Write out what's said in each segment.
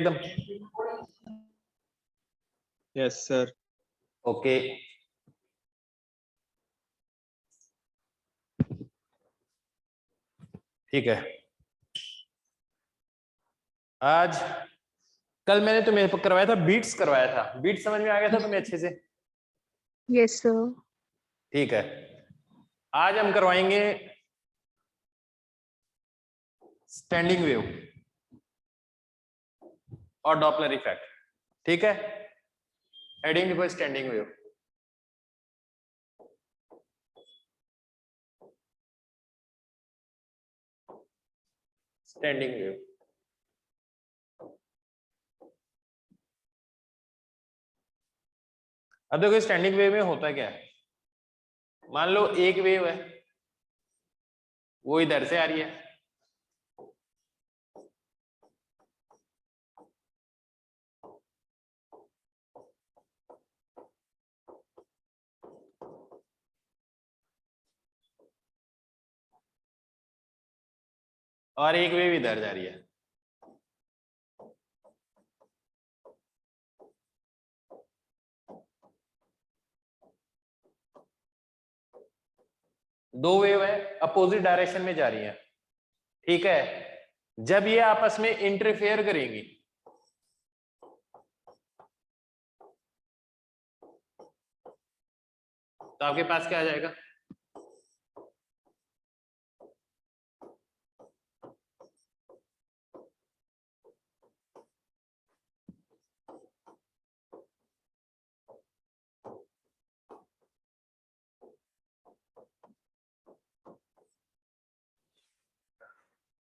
एकदम? Yes sir. Okay, ठीक है। आज कल मैंने तुम्हें करवाया था बीट्स, करवाया था बीट्स, समझ में आ गया था तुम्हें अच्छे से? Yes sir. ठीक है, आज हम करवाएंगे स्टैंडिंग वेव और डॉपलर इफेक्ट। ठीक है, हेडिंग लिखो स्टैंडिंग वेव। स्टैंडिंग वेव, अब देखो स्टैंडिंग वेव में होता क्या है। मान लो एक वेव है, वो इधर से आ रही है, और एक वेव इधर जा रही है। दो वेव है, अपोजिट डायरेक्शन में जा रही है। ठीक है, जब ये आपस में इंटरफेयर करेंगी तो आपके पास क्या आ जाएगा?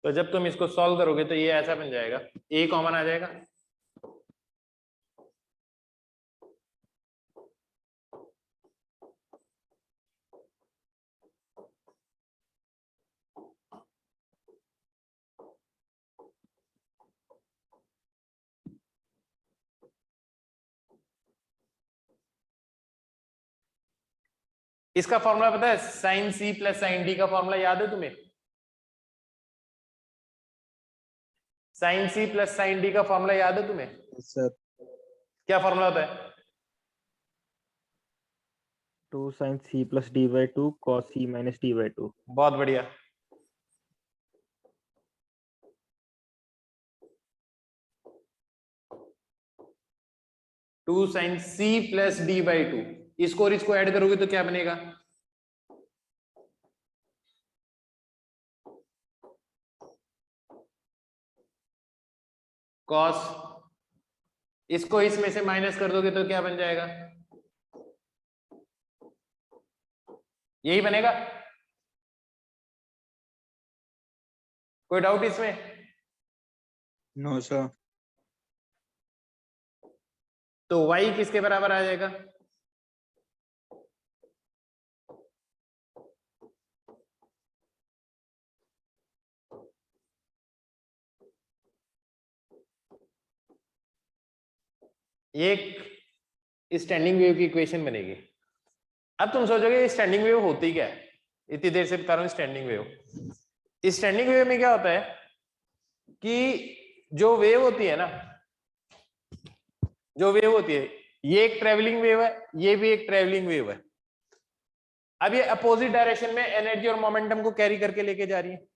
तो जब तुम इसको सॉल्व करोगे तो ये ऐसा बन जाएगा, ए कॉमन आ जाएगा, इसका फॉर्मूला पता है? Sine C plus sine D का फॉर्मूला याद है तुम्हें? Sine C plus sine D का फॉर्मूला याद है तुम्हें? सर क्या फॉर्मूला होता है? 2 sin c plus d by 2 cos c minus d by 2। बहुत बढ़िया। Two sine C plus D by two, इसको और इसको ऐड करोगे तो क्या बनेगा? कॉस, इसको इसमें से माइनस कर दोगे तो क्या बन जाएगा? यही बनेगा। कोई डाउट इसमें? No sir. तो y किसके बराबर आ जाएगा? एक स्टैंडिंग वेव की इक्वेशन बनेगी। अब तुम सोचोगे स्टैंडिंग वेव होती क्या है, इतनी देर से बता रहा हूं स्टैंडिंग वेव। स्टैंडिंग वेव में क्या होता है कि जो वेव होती है ना, जो वेव होती है, ये एक ट्रेवलिंग वेव है, ये भी एक ट्रेवलिंग वेव है। अब ये अपोजिट डायरेक्शन में एनर्जी और मोमेंटम को कैरी करके लेके जा रही है,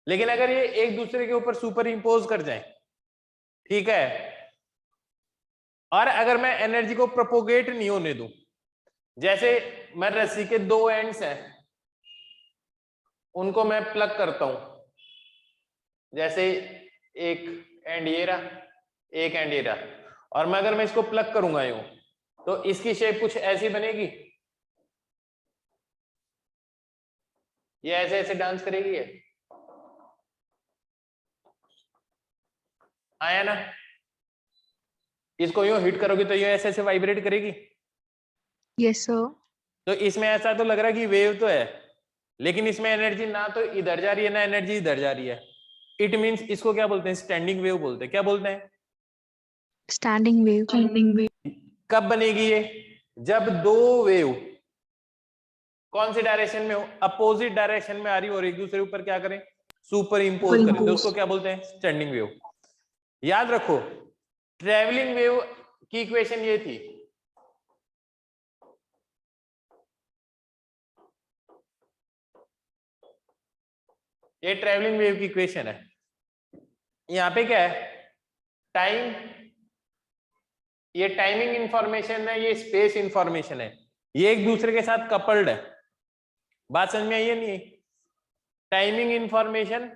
लेकिन अगर ये एक दूसरे के ऊपर सुपर इंपोज कर जाए, ठीक है, और अगर मैं एनर्जी को प्रोपोगेट नहीं होने दूं, जैसे मैं रस्सी के दो एंड्स हैं, उनको मैं प्लग करता हूं, जैसे एक एंड ये रहा, एक एंड ये रहा, और मैं अगर मैं इसको प्लग करूंगा यूं, तो इसकी शेप कुछ ऐसी बनेगी, ये ऐसे ऐसे डांस करेगी, ये आया ना? इसको यूं हिट करोगे तो ये ऐसे ऐसे वाइब्रेट करेगी। Yes sir. तो इसमें ऐसा तो लग रहा है कि वेव तो है, लेकिन इसमें एनर्जी ना तो इधर जा रही है ना एनर्जी इधर जा रही है। इट मींस इसको क्या बोलते हैं? स्टैंडिंग वेव बोलते हैं। क्या बोलते हैं? Standing wave. स्टैंडिंग वेव कब बनेगी ये? जब दो वेव कौन सी डायरेक्शन में हो? अपोजिट डायरेक्शन में आ रही हो और एक दूसरे ऊपर क्या करें? सुपर इंपोज करें, तो उसको क्या बोलते हैं? Standing wave. याद रखो ट्रेवलिंग वेव की इक्वेशन ये थी, ये ट्रेवलिंग वेव की इक्वेशन है। यहां पे क्या है, टाइम, ये टाइमिंग इंफॉर्मेशन है, ये स्पेस इंफॉर्मेशन है, ये एक दूसरे के साथ कपल्ड है। बात समझ में आई है नहीं? टाइमिंग इंफॉर्मेशन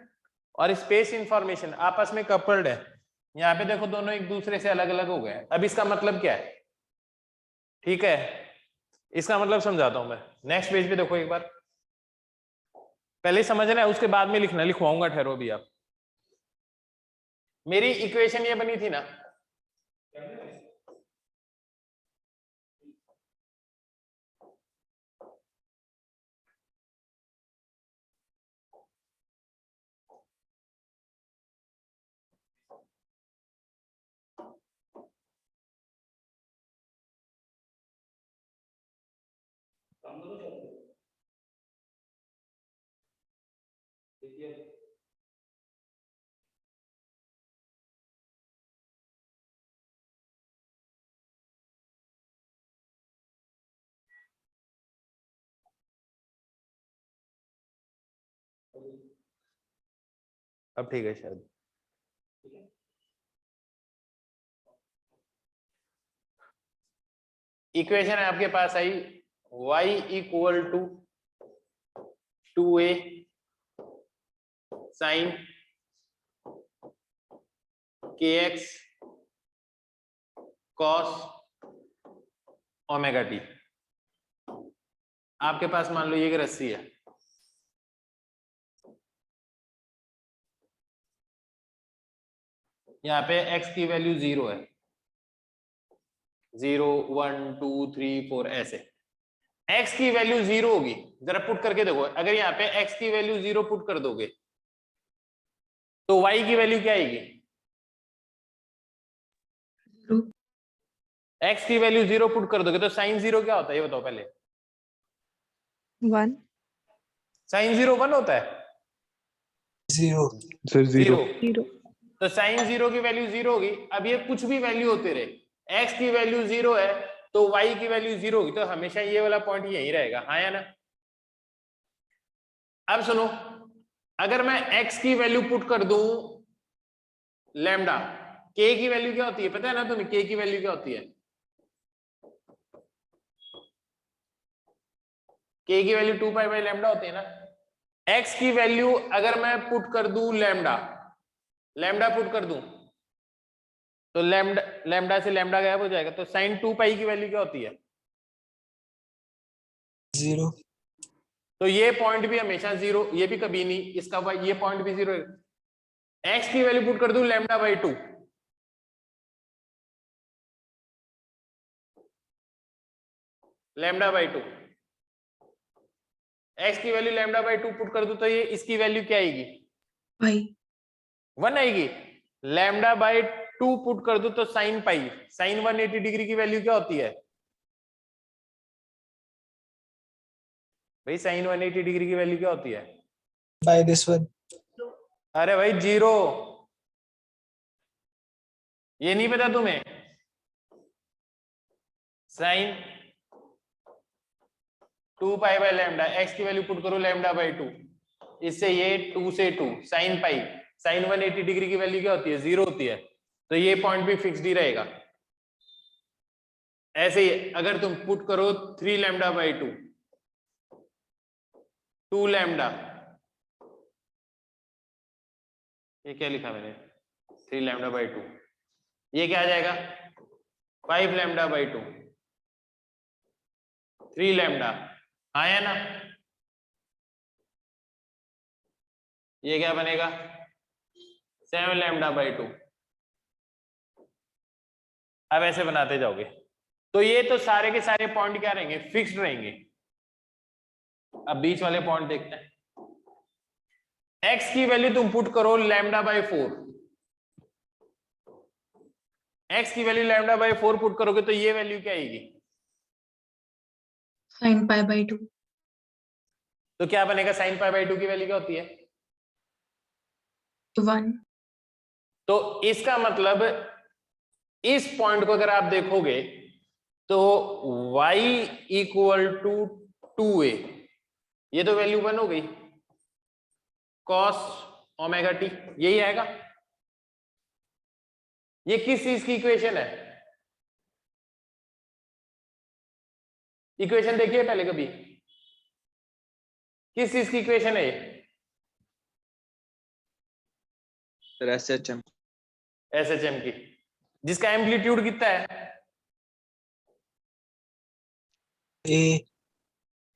और स्पेस इंफॉर्मेशन आपस में कपल्ड है। यहाँ पे देखो दोनों एक दूसरे से अलग अलग हो गए। अब इसका मतलब क्या है, ठीक है, इसका मतलब समझाता हूं मैं। नेक्स्ट पेज पे देखो एक बार, पहले समझना है उसके बाद में लिखना, लिखवाऊंगा, ठहरो भी आप। मेरी इक्वेशन ये बनी थी ना, अब ठीक है शायद। इक्वेशन है आपके पास आई y equal to 2a sine kx cos omega t. आपके पास मान लो ये एक रस्सी है, यहाँ पे x की वैल्यू 0 है, 0 1 2 3 4 ऐसे। x की वैल्यू 0 होगी, जरा पुट करके देखो, अगर यहाँ पे x की वैल्यू 0 पुट कर दोगे तो y की वैल्यू क्या आएगी? x की वैल्यू 0 पुट कर दोगे तो साइन 0 क्या होता है ये बताओ पहले। 1 साइन 0 1 होता है, 0 सर 0 0 तो साइन 0 की वैल्यू 0 होगी। अब ये कुछ भी वैल्यू होते रहे, x की वैल्यू 0 है तो y की वैल्यू 0 होगी, तो हमेशा ये वाला पॉइंट यही रहेगा, हाँ या ना? अब सुनो, अगर मैं x की वैल्यू पुट कर दूं लैम्डा, k की वैल्यू क्या होती है पता है ना तुम्हें? k की वैल्यू क्या होती है? k की वैल्यू 2 पाई बाई लैम्डा होती है ना। x की वैल्यू अगर मैं पुट कर दूं लैम्डा, लैम्डा पुट कर दूं तो लैम्डा, लैम्डा से लैम्डा गायब हो जाएगा, तो साइन 2 पाई की वैल्यू क्या होती है? 0 तो ये पॉइंट भी हमेशा 0, ये भी कभी नहीं, इसका ये पॉइंट भी 0। x की वैल्यू पुट कर दूं lambda by 2, lambda by 2, x की वैल्यू लैम्डा बाई 2 पुट कर दूं तो ये इसकी वैल्यू क्या आएगी? पाई 1 आएगी। लैम्डा बाई 2 पुट कर दूं तो साइन पाई, साइन 180 डिग्री की वैल्यू क्या होती है भाई? साइन 180 डिग्री की वैल्यू क्या होती है? by this one अरे भाई 0, ये नहीं पता तुम्हें? Sine 2 pi by lambda, x की वैल्यू पुट करो लैम्डा बाई 2, इससे ये 2 से 2 साइन पाई, साइन 180 डिग्री की वैल्यू क्या होती है? 0 होती है, तो ये पॉइंट भी फिक्स्ड ही रहेगा। ऐसे ही अगर तुम पुट करो 3 लैम्डा बाई 2, 2 लैम्डा, ये क्या लिखा मैंने? 3 लैम्डा बाई 2, ये क्या आ जाएगा? 5 लैम्डा बाई 2, 3 लैम्डा, आया ना? ये क्या बनेगा? 7 लैम्डा बाई 2। अब ऐसे बनाते जाओगे तो ये तो सारे के सारे पॉइंट क्या रहेंगे? फिक्स्ड रहेंगे। अब बीच वाले पॉइंट देखते हैं। x की वैल्यू तुम पुट करो लैम्डा बाई 4, x की वैल्यू लैम्डा बाई 4 पुट करोगे तो ये वैल्यू क्या आएगी? sin pi by 2 तो क्या बनेगा? साइन पाई बाई 2 की वैल्यू क्या होती है? 1 तो इसका मतलब इस पॉइंट को अगर आप देखोगे तो y इक्वल टू 2a, ये तो वैल्यू 1 हो गई, cos ओमेगा टी, यही आएगा। ये किस चीज की इक्वेशन है? इक्वेशन देखिए पहले कभी, किस चीज की इक्वेशन है ये? SHM एसएचएम की, जिसका एम्पलीट्यूड कितना है? A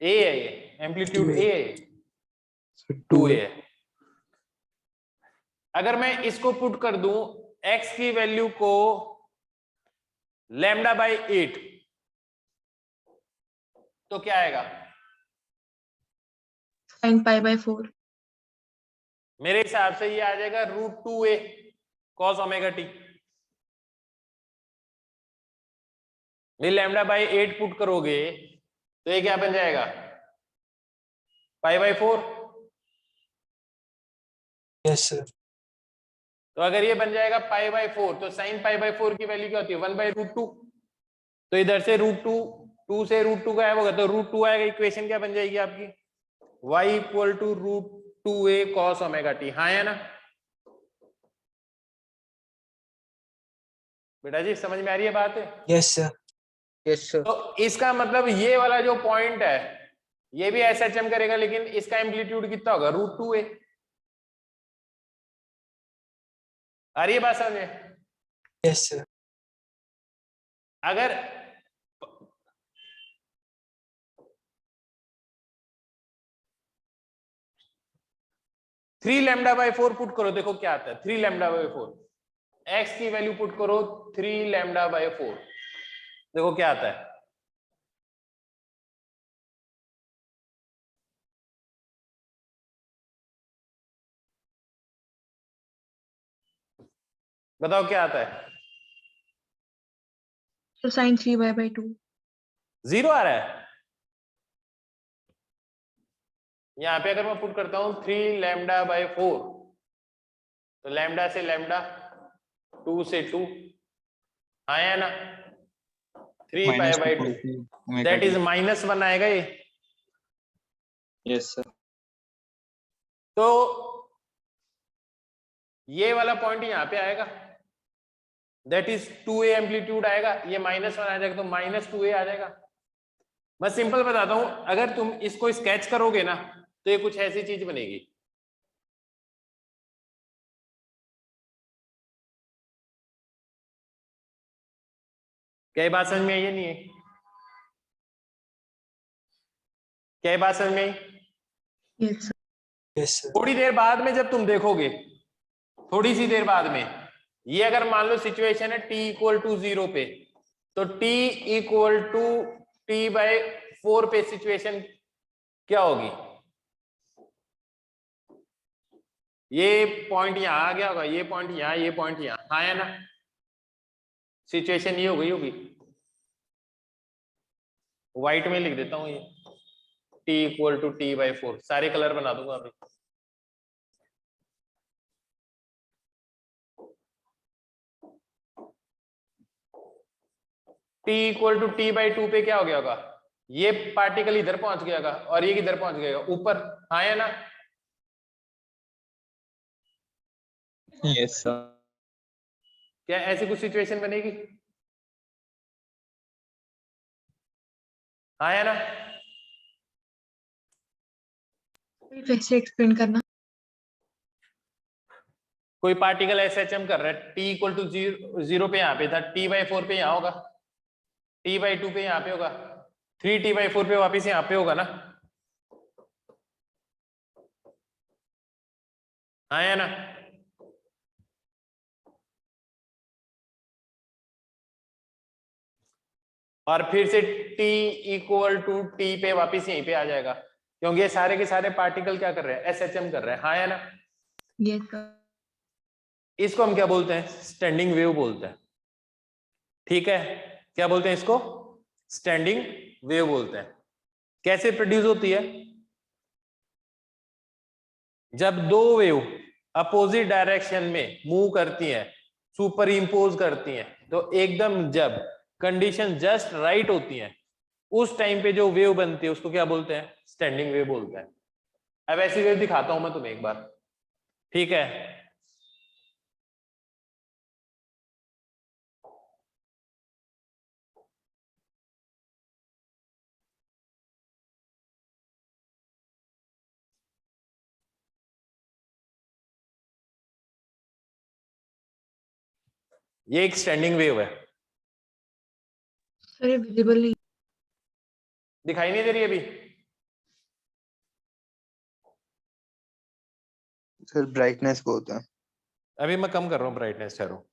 ए है, ये एम्पलीट्यूड 2A. ए है, 2a है। अगर मैं इसको पुट कर दूं x की वैल्यू को लैम्डा बाई 8, तो क्या आएगा? sin pi by 4. मेरे हिसाब से ये आ जाएगा √2a cos ओमेगा टी। ये लैम्डा बाई 8 पुट करोगे तो ये क्या बन जाएगा? Pi by 4। Yes, sir. तो अगर ये बन जाएगा पाई बाई 4, तो साइन पाई बाई 4 की वैल्यू क्या होती है? 1/√2। तो इधर से √2 से √2 गायब होगा, तो √2 आएगा। इक्वेशन क्या बन जाएगी आपकी? y equal to √2a cos omega t. हाँ है ना बेटा जी, समझ में आ रही है बात? Yes, sir. yes sir तो इसका मतलब ये वाला जो पॉइंट है ये भी एसएचएम करेगा, लेकिन इसका एम्पलीट्यूड कितना होगा? √2a। आ रही है बात समझ में? Yes, sir. अगर थ्री लैम्डा बाई 4 पुट करो, देखो क्या आता है। 3 लैम्डा बाई 4, एक्स की वैल्यू पुट करो 3 लैम्डा बाई 4, देखो क्या आता है। बताओ क्या आता है? So sin 3y by 2. 0 आ रहा है। यहां पे अगर मैं पुट करता हूं 3 लैम्डा बाई 4, तो लैम्डा से लैम्डा, 2 से 2, आया ना 3 पाई minus by 2, 2 omega that t. Is -1 आएगा ये। yes sir तो ये वाला पॉइंट यहां पे आएगा, दैट इज 2a एम्पलीट्यूड आएगा। ये -1 आ जाएगा तो -2a आ जाएगा। मैं सिंपल बताता हूं, अगर तुम इसको स्केच करोगे ना तो ये कुछ ऐसी चीज बनेगी। क्या ये बात समझ में आई है? नहीं है? क्या ये बात समझ में आई? Yes, sir. Yes, sir. थोड़ी देर बाद में जब तुम देखोगे, थोड़ी सी देर बाद में, ये अगर मान लो सिचुएशन है t इक्वल टू 0 पे, तो t equal to t by 4 पे सिचुएशन क्या होगी? ये पॉइंट यहां आ गया होगा, ये पॉइंट यहां, ये पॉइंट यहां, हाँ है ना? सिचुएशन ये हो गई होगी। व्हाइट में लिख देता हूं ये t equal to t by 4, सारे कलर बना दूंगा अभी। t equal to t by 2 पे क्या हो गया होगा? ये पार्टिकल इधर पहुंच गया होगा और ये किधर पहुंच गया होगा? ऊपर, हाँ है ना? yes sir क्या ऐसी कुछ सिचुएशन बनेगी? हाँ है ना? फिर से एक्सप्लेन करना। कोई पार्टिकल एसएचएम कर रहा है, t इक्वल टू 0 पे यहाँ पे था, t बाई 4 पे यहाँ होगा, t बाई 2 पे यहाँ पे होगा, 3t बाई 4 पे वापिस यहाँ पे होगा ना? हाँ है ना? और फिर से t इक्वल टू t पे वापिस यहीं पे आ जाएगा, क्योंकि ये सारे के सारे पार्टिकल क्या कर रहे हैं? एसएचएम कर रहे हैं। हाँ है ना? Yes, sir. इसको हम क्या बोलते हैं? स्टैंडिंग वेव बोलते हैं। ठीक है, क्या बोलते हैं इसको? स्टैंडिंग वेव बोलते हैं। कैसे प्रोड्यूस होती है? जब दो वेव अपोजिट डायरेक्शन में मूव करती हैं, सुपर इम्पोज करती हैं, तो एकदम जब कंडीशन जस्ट राइट होती है उस टाइम पे जो वेव बनती है उसको क्या बोलते हैं? स्टैंडिंग वेव बोलते हैं। अब ऐसी वेव दिखाता हूं मैं तुम्हें एक बार, ठीक है? ये एक स्टैंडिंग वेव है, सर ये विजिबल नहीं। दिखाई नहीं दे रही अभी? सर ब्राइटनेस बहुत है। अभी मैं कम कर रहा हूँ ब्राइटनेस, ठहरो।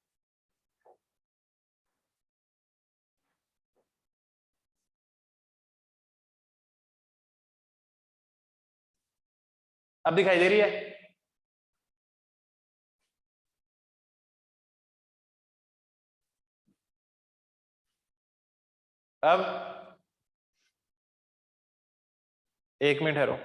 अब दिखाई दे रही है? अब एक मिनट ठहरो।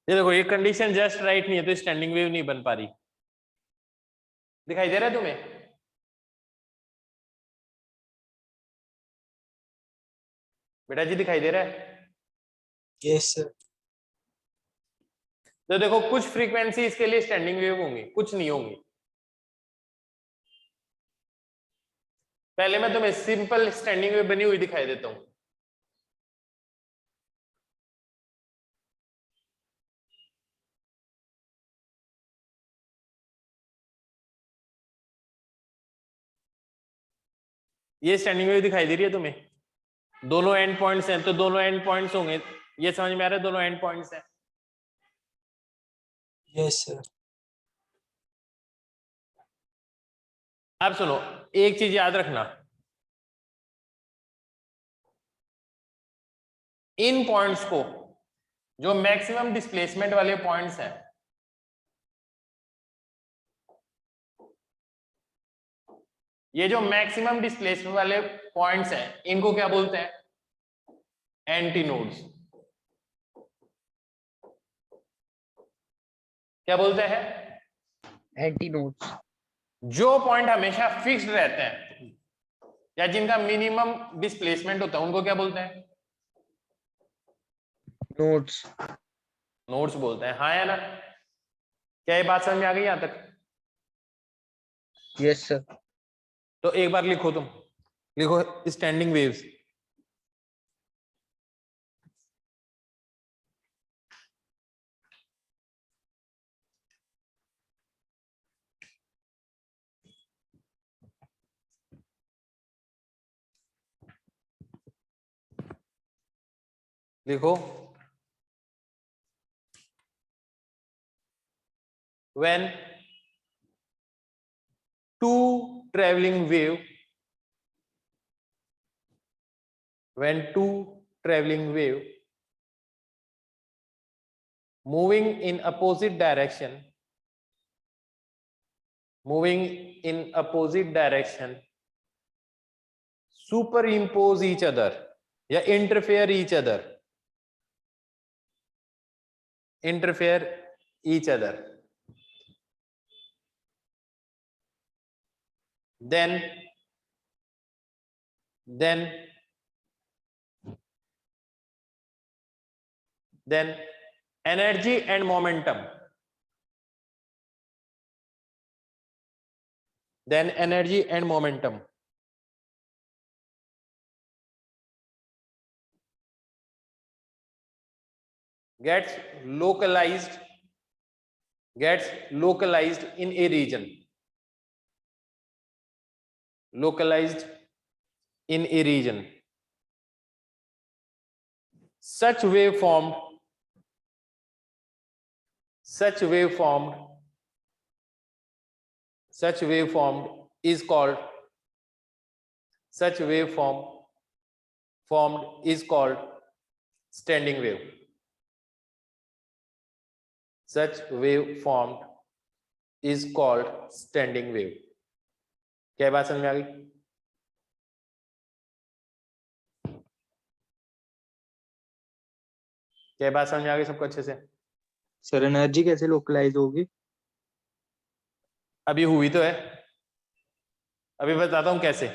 ये देखो, ये कंडीशन जस्ट राइट नहीं है तो स्टैंडिंग वेव नहीं बन पा रही। दिखाई दे रहा है तुम्हें? बेटा जी दिखाई दे रहा है? Yes sir. तो देखो, कुछ फ्रीक्वेंसी इसके लिए स्टैंडिंग वेव होंगी, कुछ नहीं होंगी। पहले मैं तुम्हें सिंपल स्टैंडिंग वेव बनी हुई दिखाई देता हूं। ये स्टैंडिंग वेव दिखाई दे रही है तुम्हें? दोनों एंड पॉइंट्स हैं तो दोनों एंड पॉइंट्स होंगे, ये समझ में आ रहा है? दोनों एंड पॉइंट्स हैं। Yes sir. अब सुनो, एक चीज याद रखना, इन पॉइंट्स को, जो मैक्सिमम डिस्प्लेसमेंट वाले पॉइंट्स हैं, ये जो मैक्सिमम डिस्प्लेसमेंट वाले पॉइंट्स हैं इनको क्या बोलते हैं? Anti nodes. क्या बोलते हैं? Anti nodes. जो पॉइंट हमेशा फिक्स्ड रहते हैं या जिनका मिनिमम डिस्प्लेसमेंट होता है उनको क्या बोलते हैं? नोड्स। नोड्स बोलते हैं। हाँ या ना? क्या ये बात समझ में आ गई यहां तक? Yes sir. तो एक बार लिखो, तुम लिखो स्टैंडिंग वेव्स। लिखो, when two traveling wave moving in opposite direction superimpose each other या interfere each other, then energy and momentum gets localized in a region. localized in a region. Such wave formed is called standing wave. Such wave formed is called standing wave. क्या बात समझ में आ गई? क्या बात समझ में आ गई सबको अच्छे से? सर एनर्जी कैसे लोकलाइज होगी? अभी हुई तो है, अभी बताता हूं कैसे।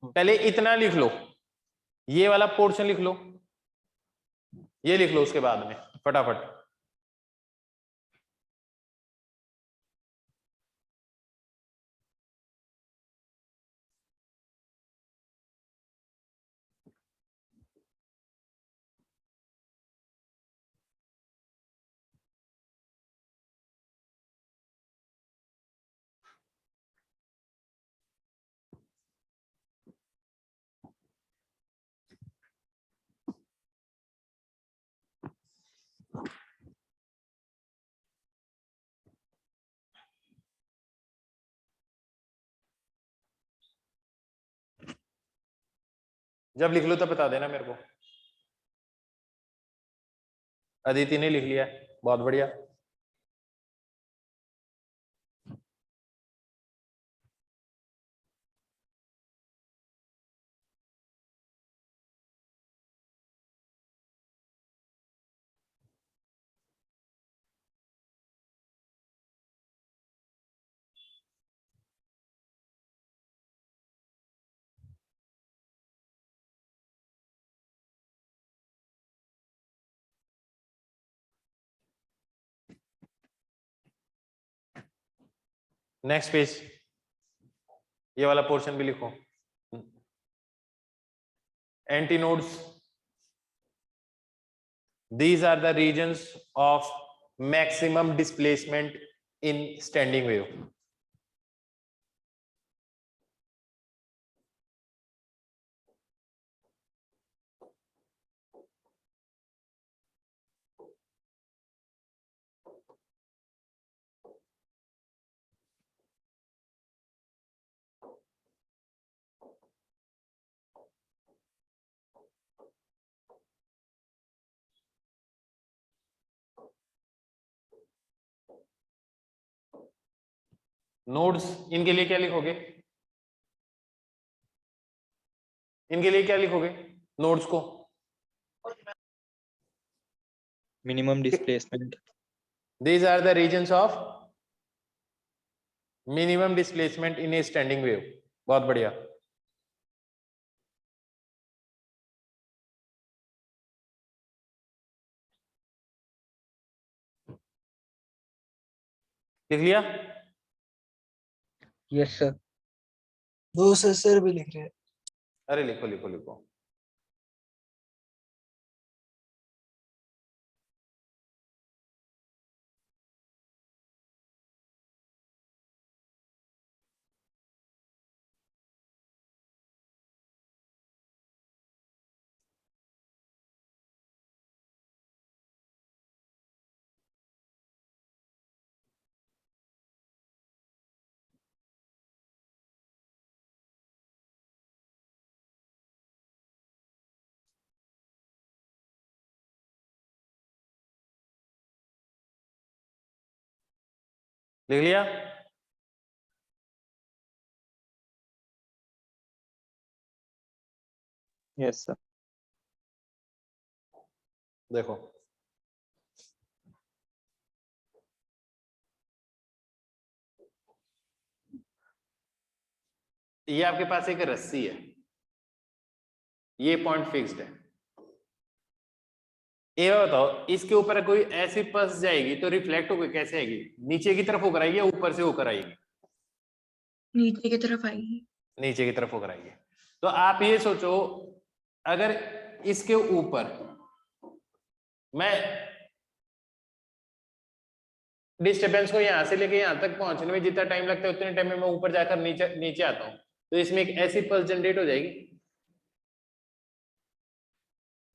पहले इतना लिख लो, ये वाला पोर्शन लिख लो, ये लिख लो उसके बाद में फटाफट। जब लिख लो तब बता देना मेरे को। अदिति ने लिख लिया, बहुत बढ़िया। नेक्स्ट पेज, ये वाला पोर्शन भी लिखो। Antinodes, these are the regions of maximum displacement in standing wave. Nodes, इनके लिए क्या लिखोगे? इनके लिए क्या लिखोगे नोड्स को? Minimum displacement. These are the regions of minimum displacement in a standing wave. बहुत बढ़िया। लिख लिया? Yes, sir. दो सर भी लिख रहे हैं। अरे लिखो लिखो लिखो। लिख लिया? Yes sir. देखो, ये आपके पास एक रस्सी है, ये पॉइंट फिक्स्ड है। ये बताओ, इसके ऊपर कोई ऐसी पल्स जाएगी तो रिफ्लेक्ट होकर कैसे आएगी? नीचे की तरफ होकर आएगी या ऊपर से होकर आएगी? नीचे की तरफ आएगी। नीचे की तरफ होकर आएगी। तो आप ये सोचो, अगर इसके ऊपर मैं डिस्टर्बेंस को यहाँ से लेके यहाँ तक पहुंचने में जितना टाइम लगता है उतने टाइम में मैं ऊपर जाकर नीचे नीचे आता हूँ, तो इसमें एक ऐसी पल्स जनरेट हो जाएगी,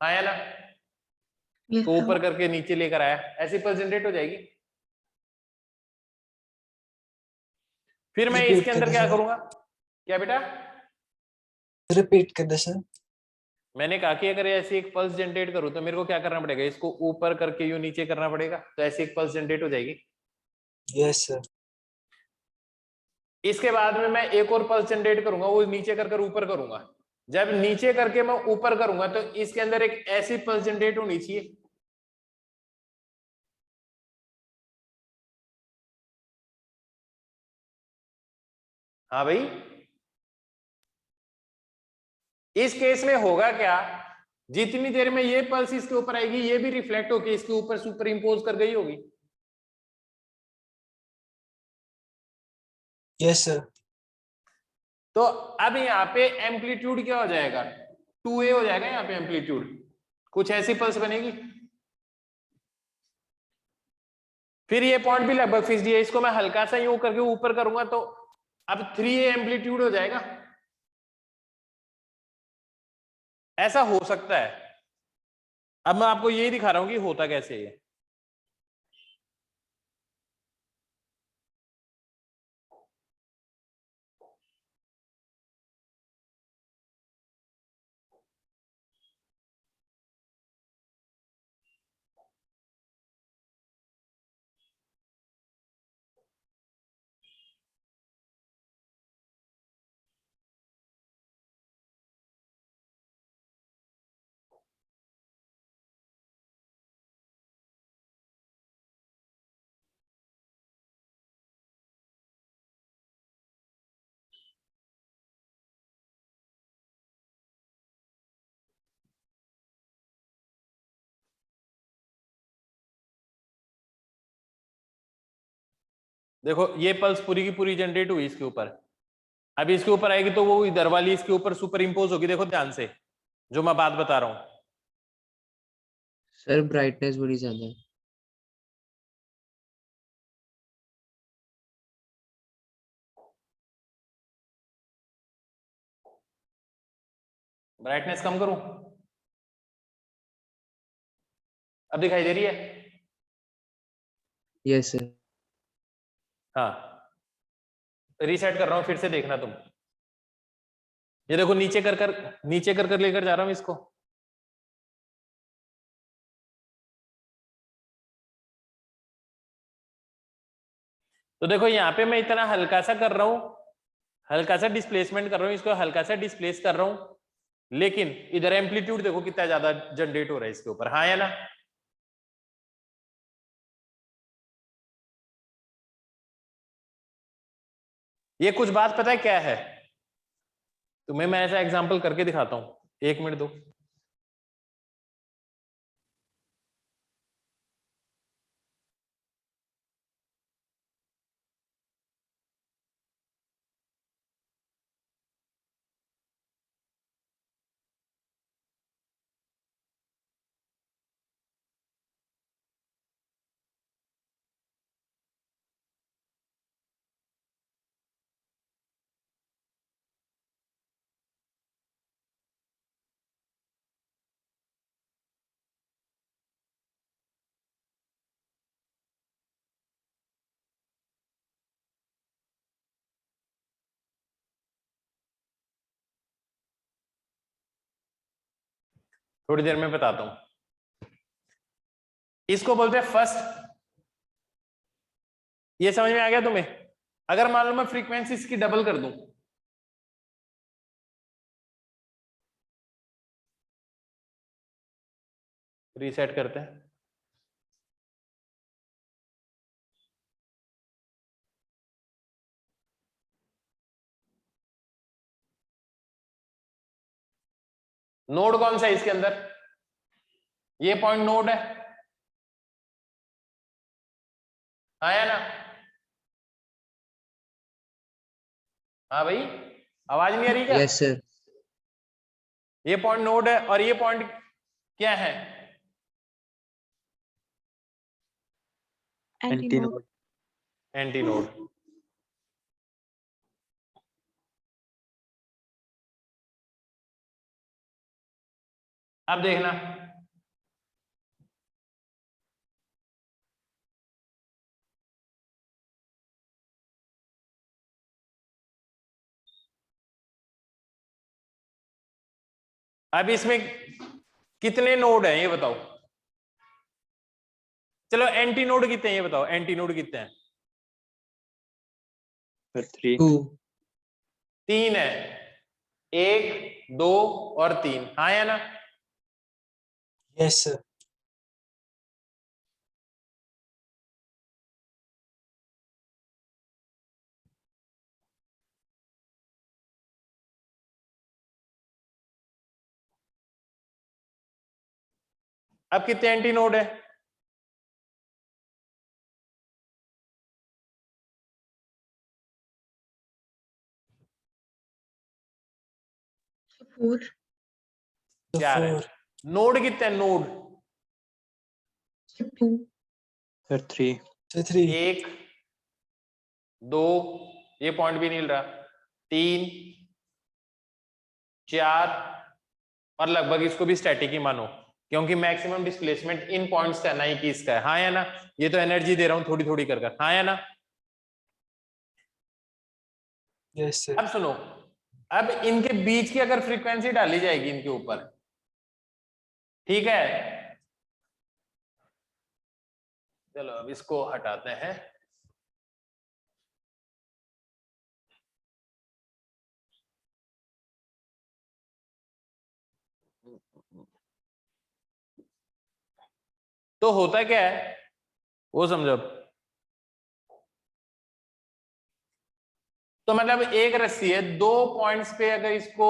आया ना, यस तो ऊपर सर। करके नीचे लेकर आया, ऐसी पल्स जनरेट हो जाएगी। फिर मैं रिपीट इसके कर अंदर दे क्या सर, करूंगा, क्या बेटा? रिपीट कर दे सर। मैंने कहा कि अगर ऐसी एक पल्स जनरेट करूं तो मेरे को क्या करना पड़ेगा, इसको ऊपर करके यूं नीचे करना पड़ेगा, तो ऐसी एक पल्स जनरेट हो जाएगी। Yes sir. इसके बाद में मैं एक और पल्स जनरेट करूंगा, वो नीचे कर ऊपर करूंगा। जब नीचे करके मैं ऊपर करूंगा तो इसके अंदर एक ऐसी पल्स जनरेट होनी चाहिए, हाँ भाई। इस केस में होगा क्या, जितनी देर में ये पल्स इसके ऊपर आएगी ये भी रिफ्लेक्ट होकर इसके ऊपर सुपर इंपोज कर गई होगी। Yes sir. तो अब यहाँ पे एम्पलीट्यूड क्या हो जाएगा, 2a हो जाएगा यहाँ पे एम्पलीट्यूड, कुछ ऐसी पल्स बनेगी। फिर ये पॉइंट भी लगभग फिक्स्ड है, इसको मैं हल्का सा यूं करके ऊपर करूंगा तो अब 3a एम्पलीट्यूड हो जाएगा। ऐसा हो सकता है, अब मैं आपको यही दिखा रहा हूं कि होता कैसे है। देखो ये पल्स पूरी की पूरी जनरेट हुई इसके ऊपर, अब इसके ऊपर आएगी तो वो इधर वाली इसके ऊपर सुपर इंपोज होगी। देखो ध्यान से जो मैं बात बता रहा हूं, सर ब्राइटनेस बड़ी ज्यादा है। ब्राइटनेस कम करूं, अब दिखाई दे रही है? Yes sir. हाँ, रीसेट कर रहा हूं, फिर से देखना तुम। ये देखो नीचे कर लेकर जा रहा हूं इसको, तो देखो यहाँ पे मैं इतना हल्का सा कर रहा हूं, हल्का सा डिस्प्लेसमेंट कर रहा हूं, इसको हल्का सा डिस्प्लेस कर रहा हूं, लेकिन इधर एम्पलीट्यूड देखो कितना ज्यादा जनरेट हो रहा है इसके ऊपर, हाँ या ना? ये कुछ बात पता है क्या है तुम्हें, मैं ऐसा एग्जांपल करके दिखाता हूं, 1 मिनट दो। थोड़ी देर में बताता हूं, इसको बोलते हैं फर्स्ट। ये समझ में आ गया तुम्हें? अगर मान लो मैं फ्रीक्वेंसी इसकी डबल कर दूं, रीसेट करते हैं, नोड कौन सा है इसके अंदर, ये पॉइंट नोड है, आया ना? हाँ भाई, आवाज नहीं आ रही क्या? Yes sir. ये पॉइंट नोड है और ये पॉइंट क्या है? Anti node. Anti node. अब देखना, अब इसमें कितने नोड हैं ये बताओ। चलो एंटी नोड कितने हैं ये बताओ, एंटी नोड कितने हैं? सर 3। 2 3 है, 1 2 और 3, हाँ या ना? Yes, sir. अब कितने एंटी नोड है? 4. So 4 है। 4. नोड कितने हैं? नोड 2. सर 3। So 3. 1 2, ये पॉइंट भी नहीं मिल रहा, 3 4 और लगभग इसको भी स्टैटिक ही मानो, क्योंकि मैक्सिमम डिस्प्लेसमेंट इन पॉइंट्स का, ना ही कि इसका है, हाँ या ना? ये तो एनर्जी दे रहा हूं थोड़ी थोड़ी कर, हाँ या ना? Yes, sir. अब सुनो, अब इनके बीच की अगर फ्रीक्वेंसी डाली जाएगी इनके ऊपर, ठीक है, चलो अब इसको हटाते हैं। तो होता क्या है वो समझो। तो मतलब एक रस्सी है, 2 पॉइंट्स पे अगर इसको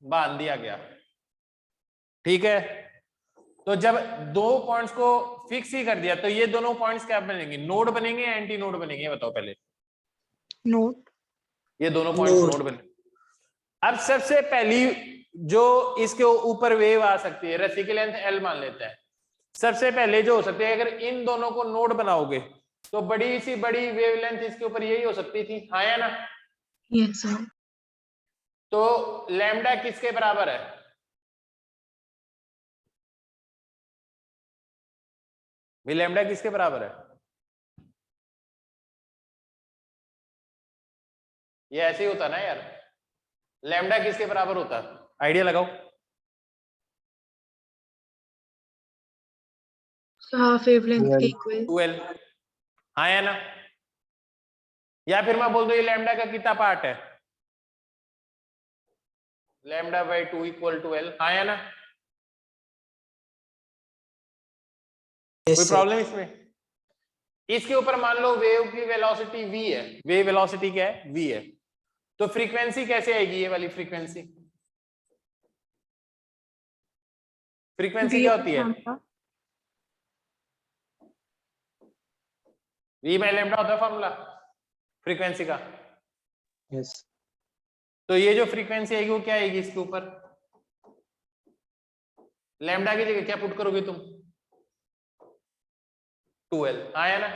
बांध दिया गया, ठीक है, तो जब 2 पॉइंट्स को फिक्स ही कर दिया तो ये दोनों पॉइंट्स क्या बनेंगे? नोड बनेंगे या एंटी नोड बनेंगे? ये बताओ पहले। Note. ये दोनों पॉइंट्स Node. नोड बने। अब सबसे पहली जो इसके ऊपर वेव आ सकती है, रस्सी की लेंथ L मान लेते हैं, सबसे पहले जो हो सकती है, अगर इन दोनों को नोड बनाओगे तो बड़ी सी बड़ी वेवलेंथ इसके ऊपर यही हो सकती थी, हाँ या ना? Yes, sir. तो लैम्डा किसके बराबर है? भी लैम्डा किसके बराबर है? ये ऐसे ही होता ना यार, लैम्डा किसके बराबर होता? आइडिया लगाओ। Half wavelength Well. equal. 2L, हाँ या ना? या फिर मैं बोल दो ये लैम्डा का कितना पार्ट है? Lambda by 2 equal to L, हाँ या ना? Yes, कोई sir. प्रॉब्लम इसमें? इसके ऊपर मान लो वेव की वेलोसिटी v है, वेव वेलोसिटी क्या है? v है, तो फ्रीक्वेंसी कैसे आएगी? ये वाली फ्रीक्वेंसी, फ्रीक्वेंसी क्या होती है? v बाई लैम्डा होता है फॉर्मूला फ्रीक्वेंसी का। यस। तो ये जो फ्रीक्वेंसी आएगी वो क्या आएगी इसके ऊपर? लैम्डा की जगह क्या पुट करोगे तुम? 2L, आया ना?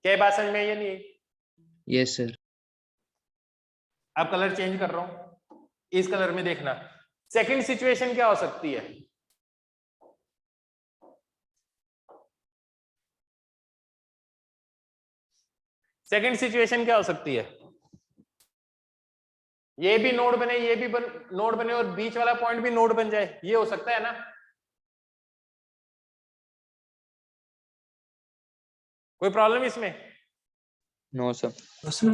क्या बात समझ में आई या नहीं? Yes sir. अब कलर चेंज कर रहा हूं, इस कलर में देखना। सेकंड सिचुएशन क्या हो सकती है? सेकंड सिचुएशन क्या हो सकती है? ये भी नोड बने, ये भी नोड बने और बीच वाला पॉइंट भी नोड बन जाए, ये हो सकता है ना? कोई प्रॉब्लम इसमें? No sir. No, sir.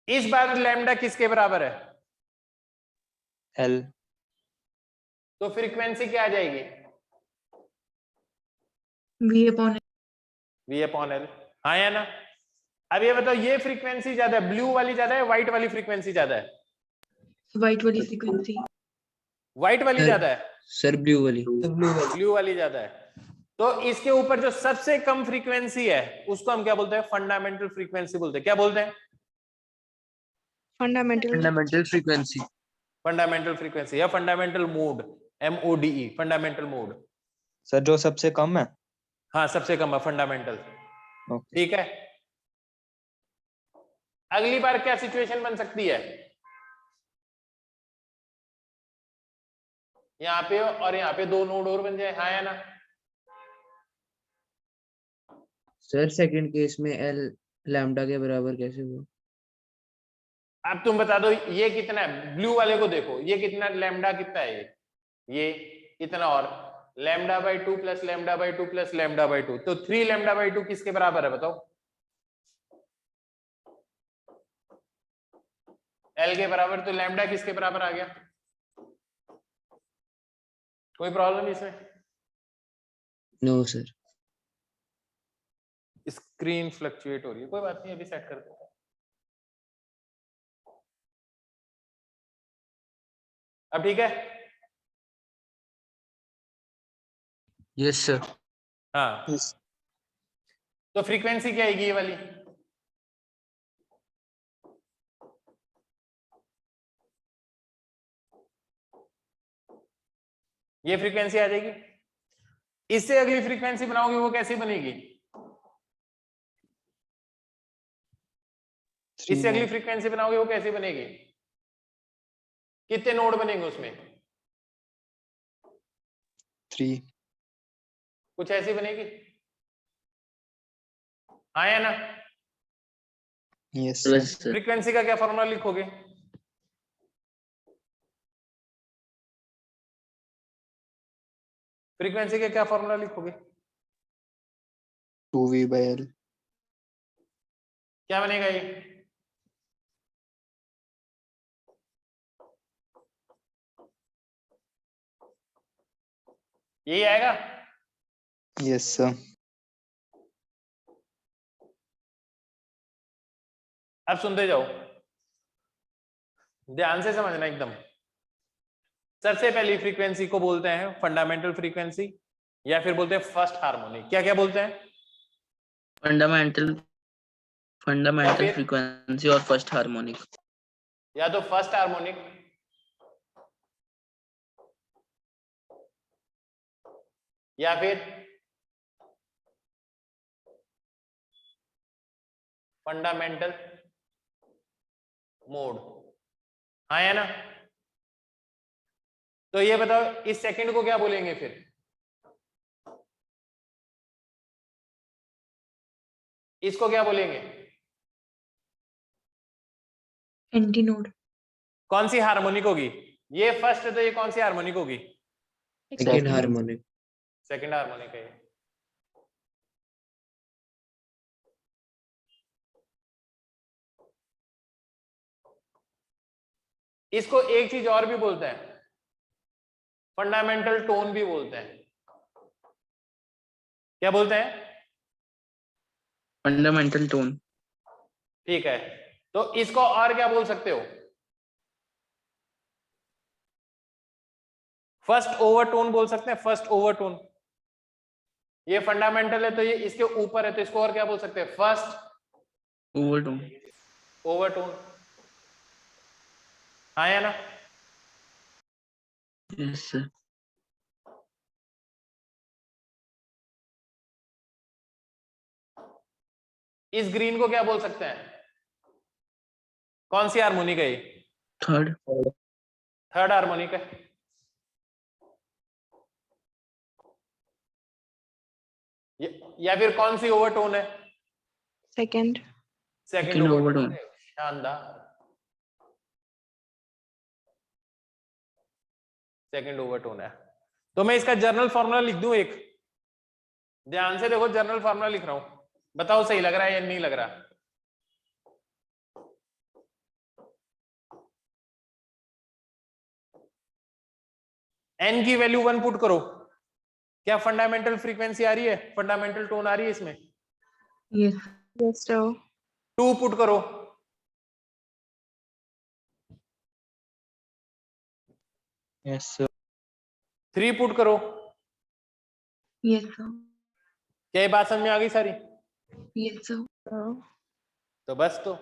इस बार लैम्डा किसके बराबर है? एल। तो फ्रीक्वेंसी क्या आ जाएगी? V upon L. V upon L, हाँ या ना? अब ये बताओ, ये फ्रीक्वेंसी ज्यादा है, ब्लू वाली ज्यादा है, व्हाइट वाली फ्रीक्वेंसी ज्यादा है? White वाली frequency. व्हाइट वाली सर- ज्यादा है, सर ब्लू वाली। The blue one. ब्लू वाली ज्यादा है। तो इसके ऊपर जो सबसे कम फ्रीक्वेंसी है उसको हम क्या बोलते हैं? फंडामेंटल फ्रीक्वेंसी बोलते हैं। क्या बोलते हैं? Fundamental. Fundamental frequency. Fundamental frequency या fundamental mode, MODE, fundamental mode. Sir जो सबसे कम है। हाँ सबसे कम है फंडामेंटल। Okay. ठीक है, अगली बार क्या सिचुएशन बन सकती है, यहाँ पे और यहाँ पे 2 नोड और बन जाए, हाँ या ना? सर सेकंड केस में एल लैम्डा के बराबर कैसे हुआ? अब तुम बता दो ये कितना है, ब्लू वाले को देखो, ये कितना लैम्डा कितना है, ये इतना, और lambda by 2 plus lambda by 2 plus lambda by 2, तो 3 लैम्डा बाई 2 किसके बराबर है बताओ? एल के बराबर, तो लैम्डा किसके बराबर आ गया? कोई प्रॉब्लम इसमें? No sir. स्क्रीन फ्लक्चुएट हो रही है, कोई बात नहीं, अभी सेट कर देते हैं। अब ठीक है? Yes sir. हाँ, Yes. तो फ्रीक्वेंसी क्या आएगी ये वाली? ये फ्रीक्वेंसी आ जाएगी। इससे अगली फ्रीक्वेंसी बनाओगे वो कैसी बनेगी? इससे अगली फ्रीक्वेंसी बनाओगे वो कैसी बनेगी? कितने नोड बनेंगे उसमें? 3. कुछ ऐसी बनेगी, हाँ या ना? Yes, sir. फ्रीक्वेंसी का क्या फॉर्मूला लिखोगे? फ्रीक्वेंसी का क्या फॉर्मूला लिखोगे? 2V by L. क्या बनेगा ये? यही आएगा? Yes, sir. अब सुनते जाओ, ध्यान से समझना एकदम। सबसे पहली फ्रीक्वेंसी को बोलते हैं फंडामेंटल फ्रीक्वेंसी, या फिर बोलते हैं फर्स्ट हार्मोनिक। क्या क्या बोलते हैं? फंडामेंटल फिर? फ्रीक्वेंसी और फर्स्ट हार्मोनिक। या तो फर्स्ट हार्मोनिक, या फिर फंडामेंटल मोड, हाँ या ना? तो ये बताओ इस सेकंड को क्या बोलेंगे फिर? इसको क्या बोलेंगे? Anti node. कौन सी हार्मोनिक होगी? ये फर्स्ट है तो ये कौन सी हार्मोनिक होगी? Second harmonic. सेकंड हार्मोनिक है। इसको एक चीज और भी बोलते हैं, फंडामेंटल टोन भी बोलते हैं। क्या बोलते हैं? Fundamental tone. ठीक है, तो इसको और क्या बोल सकते हो? फर्स्ट ओवरटोन बोल सकते हैं, फर्स्ट ओवरटोन। ये फंडामेंटल है तो ये इसके ऊपर है, तो इसको और क्या बोल सकते हैं? First overtone. ओवरटोन, हाँ या ना? Yes sir. इस ग्रीन को क्या बोल सकते हैं? कौन सी हार्मोनिक है ये? थर्ड। थर्ड हार्मोनिक है। या फिर कौन सी ओवरटोन है? सेकंड। Second overtone. शानदार, सेकंड ओवरटोन है। तो मैं इसका जर्नल फॉर्मूला लिख दूं एक, ध्यान से देखो, जर्नल फॉर्मूला लिख रहा हूं, बताओ सही लग रहा है या नहीं लग रहा? एन की वैल्यू 1 पुट करो, क्या फंडामेंटल फ्रीक्वेंसी आ रही है, फंडामेंटल टोन आ रही है इसमें? Yes yes sir. 2 पुट करो, Yes, sir. 3 पुट करो। Yes sir. क्या ये बात समझ में आ गई सारी? Yes sir. तो बस, तो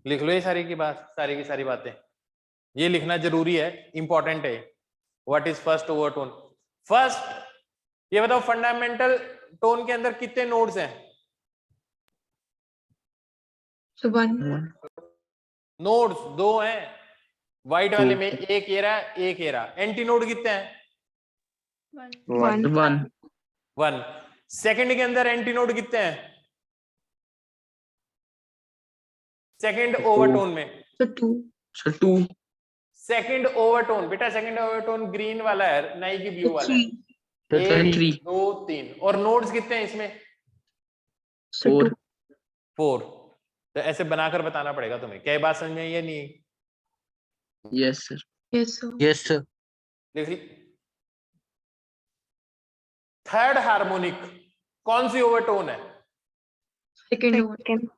लिख लो ये सारी की बात, सारी की सारी बातें, ये लिखना जरूरी है, इंपॉर्टेंट है। What is first overtone? First ये बताओ फंडामेंटल टोन के अंदर कितने नोड्स हैं? So one. नोड्स 2 हैं, व्हाइट वाले में एक ये रहा, एक ये रहा। एंटी नोड कितने हैं? One. 1 1। सेकंड के अंदर एंटी नोड कितने हैं? सेकंड ओवरटोन में So two. so 2 second overtone, बेटा सेकंड ओवरटोन ग्रीन वाला है, नहीं कि ब्लू So वाला है। three. 3 1 2 3। और नोड्स कितने हैं इसमें? So 4 two. 4। तो ऐसे बनाकर बताना पड़ेगा तुम्हें। क्या ये बात समझ में आई या नहीं? yes sir Yes sir. Yes sir. लिख ली। थर्ड हार्मोनिक कौन सी ओवरटोन है? Second over. Second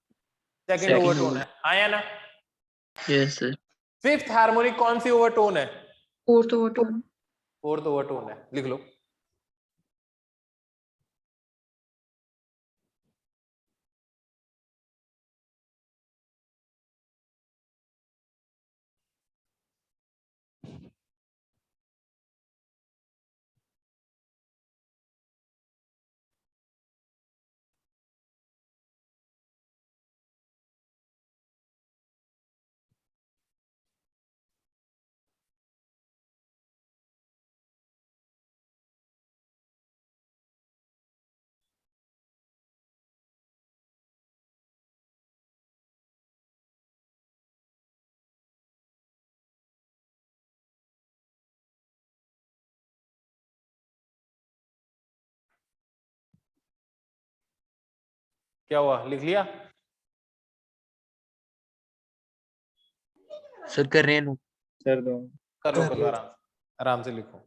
Second overtone है, आया ना? yes sir फिफ्थ हार्मोनिक कौन सी ओवरटोन है? Fourth over two. Fourth overtone है, लिख लो। क्या हुआ, लिख लिया? सर कर रहे हैं। सर दो। कर लो आराम से लिखो।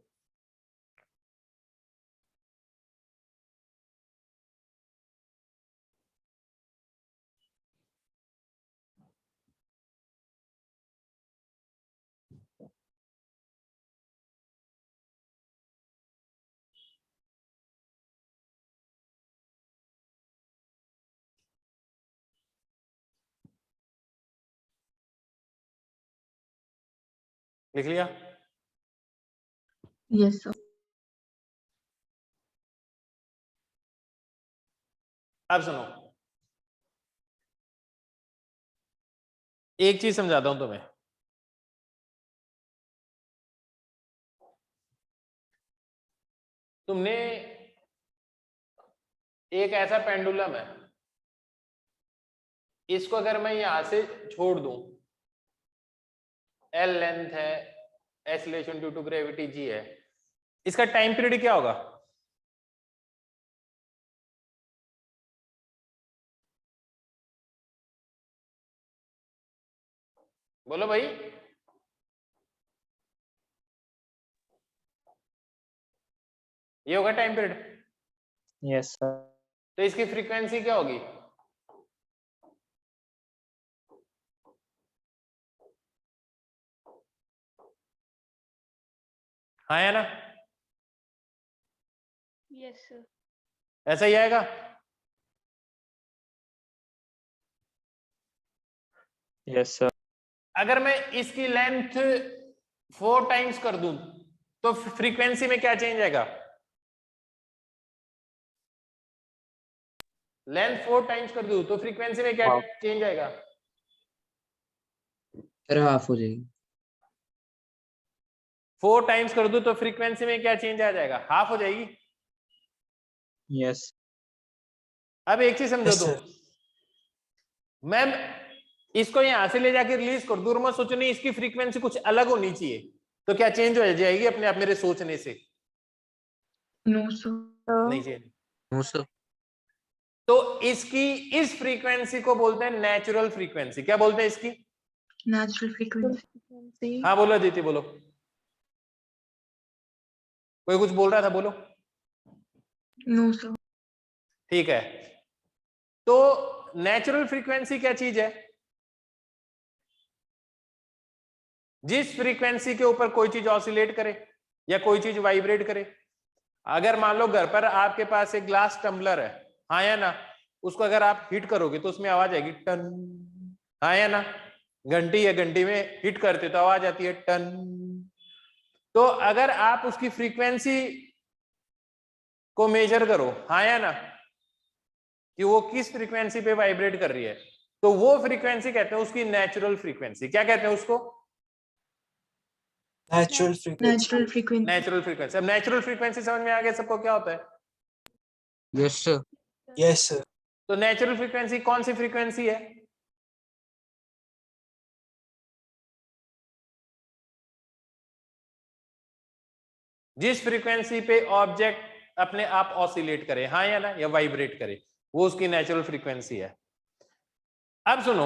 लिख लिया? Yes sir. अब सुनो, एक चीज समझाता हूं तुम्हें। तुमने एक ऐसा पेंडुलम है, इसको अगर मैं यहां से छोड़ दूं, L लेंथ है, acceleration due to gravity G है, इसका टाइम पीरियड क्या होगा? बोलो भाई। ये होगा टाइम पीरियड। Yes sir. तो इसकी फ्रीक्वेंसी क्या होगी? हाँ या ना? Yes sir. ऐसा ही आएगा? Yes sir. अगर मैं इसकी लेंथ 4 टाइम्स कर दूं तो फ्रीक्वेंसी में क्या चेंज आएगा? लेंथ 4 टाइम्स कर दूं तो फ्रीक्वेंसी में क्या चेंज आएगा? सर हाफ हो जाएगी। 4 टाइम्स कर दूं तो फ्रीक्वेंसी में क्या चेंज आ जाएगा? हाफ हो जाएगी। यस। अब एक चीज समझो Yes, तुम, sir. मैं इसको यहां से ले जाके रिलीज कर दूं और मैं सोचूं नहीं इसकी फ्रीक्वेंसी कुछ अलग होनी चाहिए, तो क्या चेंज हो जाएगी अपने आप मेरे सोचने से? No sir. नहीं चेंज। No sir. तो इसकी इस फ्रीक्वेंसी को बोलते हैं नेचुरल फ्रीक्वेंसी। क्या बोलते हैं इसकी? Natural frequency. हाँ बोलो अदिति, बोलो। कोई कुछ बोल रहा था, बोलो। No sir. ठीक है, तो नेचुरल फ्रीक्वेंसी क्या चीज है? जिस फ्रीक्वेंसी के ऊपर कोई चीज ऑसिलेट करे या कोई चीज वाइब्रेट करे। अगर मान लो घर पर आपके पास एक ग्लास टम्बलर है, हाँ या ना, उसको अगर आप हिट करोगे तो उसमें आवाज आएगी टन, हाँ या ना? घंटी या घंटी में हिट करते तो आवाज आती है टन। तो अगर आप उसकी फ्रीक्वेंसी को मेजर करो, हाँ या ना, कि वो किस फ्रीक्वेंसी पे वाइब्रेट कर रही है, तो वो फ्रीक्वेंसी कहते हैं उसकी नेचुरल फ्रीक्वेंसी। क्या कहते हैं उसको? Natural frequency. Natural frequency. Natural frequency. अब नेचुरल फ्रीक्वेंसी समझ में आ गया सबको क्या होता है? Yes sir. Yes, sir. तो नेचुरल फ्रीक्वेंसी कौन सी फ्रीक्वेंसी है? जिस फ्रीक्वेंसी पे ऑब्जेक्ट अपने आप ऑसिलेट करे, हाँ या ना, या वाइब्रेट करे, वो उसकी नेचुरल फ्रीक्वेंसी है। अब सुनो,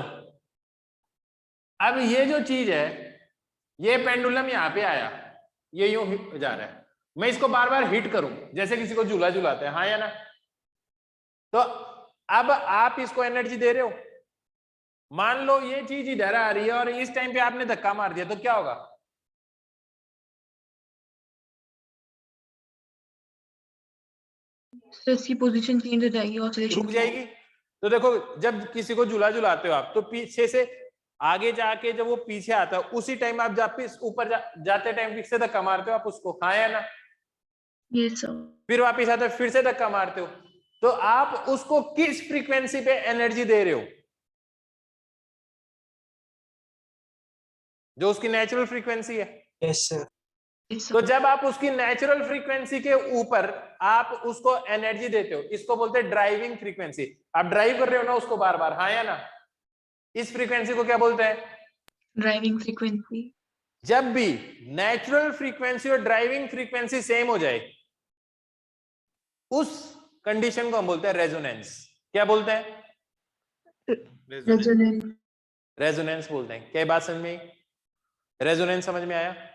अब ये जो चीज है, ये पेंडुलम यहां पे आया, ये यूं जा रहा है, मैं इसको बार बार हिट करूं जैसे किसी को झूला झुलाते हैं, हाँ या ना, तो अब आप इसको एनर्जी दे रहे हो। मान लो ये चीज इधर आ रही है और इस टाइम पे आपने धक्का मार दिया, तो क्या होगा? तो इसकी पोजीशन चेंज हो जाएगी, ऑसिलेशन रुक जाएगी। तो देखो, जब किसी को झूला झुलाते हो आप, तो पीछे से आगे जाके जब वो पीछे आता है, उसी टाइम आप ऊपर जाते टाइम फिर से धक्का मारते हो आप उसको, हाँ या ना? Yes sir. फिर वापिस आते हो, फिर से धक्का मारते हो, तो आप उसको किस फ्रीक्वेंसी पे एनर्जी दे रहे हो? जो उसकी नेचुरल फ्रीक्वेंसी है। Yes, sir. तो जब आप उसकी नेचुरल फ्रीक्वेंसी के ऊपर आप उसको एनर्जी देते हो, इसको बोलते हैं ड्राइविंग फ्रीक्वेंसी। आप ड्राइव कर रहे हो ना उसको बार बार, हाँ या ना, इस फ्रीक्वेंसी को क्या बोलते हैं? Driving frequency. जब भी नेचुरल फ्रीक्वेंसी और ड्राइविंग फ्रीक्वेंसी सेम हो जाए, उस कंडीशन को हम बोलते हैं रेजोनेंस। क्या बोलते हैं? रेजोनेंस। रेजोनेंस बोलते हैं। क्या बात समझ में आई? रेजोनेंस समझ में आया?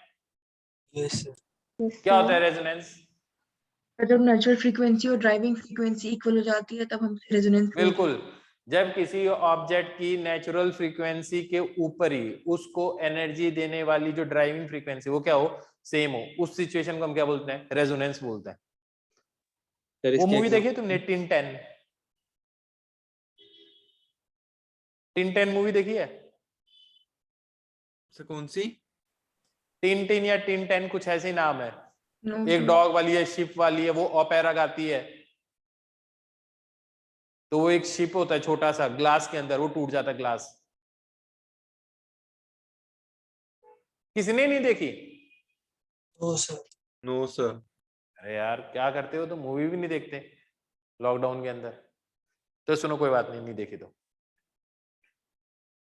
Yes, sir. क्या होता है रेजोनेंस? जब नेचुरल फ्रीक्वेंसी और ड्राइविंग फ्रीक्वेंसी इक्वल हो जाती है तब हम रेजोनेंस। बिल्कुल, जब किसी ऑब्जेक्ट की नेचुरल फ्रीक्वेंसी के ऊपर ही उसको एनर्जी देने वाली जो ड्राइविंग फ्रीक्वेंसी वो क्या हो, सेम हो, उस सिचुएशन को हम क्या बोलते हैं? रेजोनेंस बोलते हैं। वो मूवी देखी तुमने tin ten? Tin ten movie देखी है? कौन सी? टिन टिन या टिन टेन कुछ ऐसे ही नाम है। No, एक sir. डॉग वाली है, शिप वाली है, वो ओपेरा गाती है, तो वो एक शिप होता है छोटा सा ग्लास के अंदर, वो टूट जाता है ग्लास। किसने नहीं देखी? No, sir. No sir. अरे यार क्या करते हो, तो मूवी भी नहीं देखते लॉकडाउन के अंदर। तो सुनो, कोई बात नहीं, नहीं देखी तो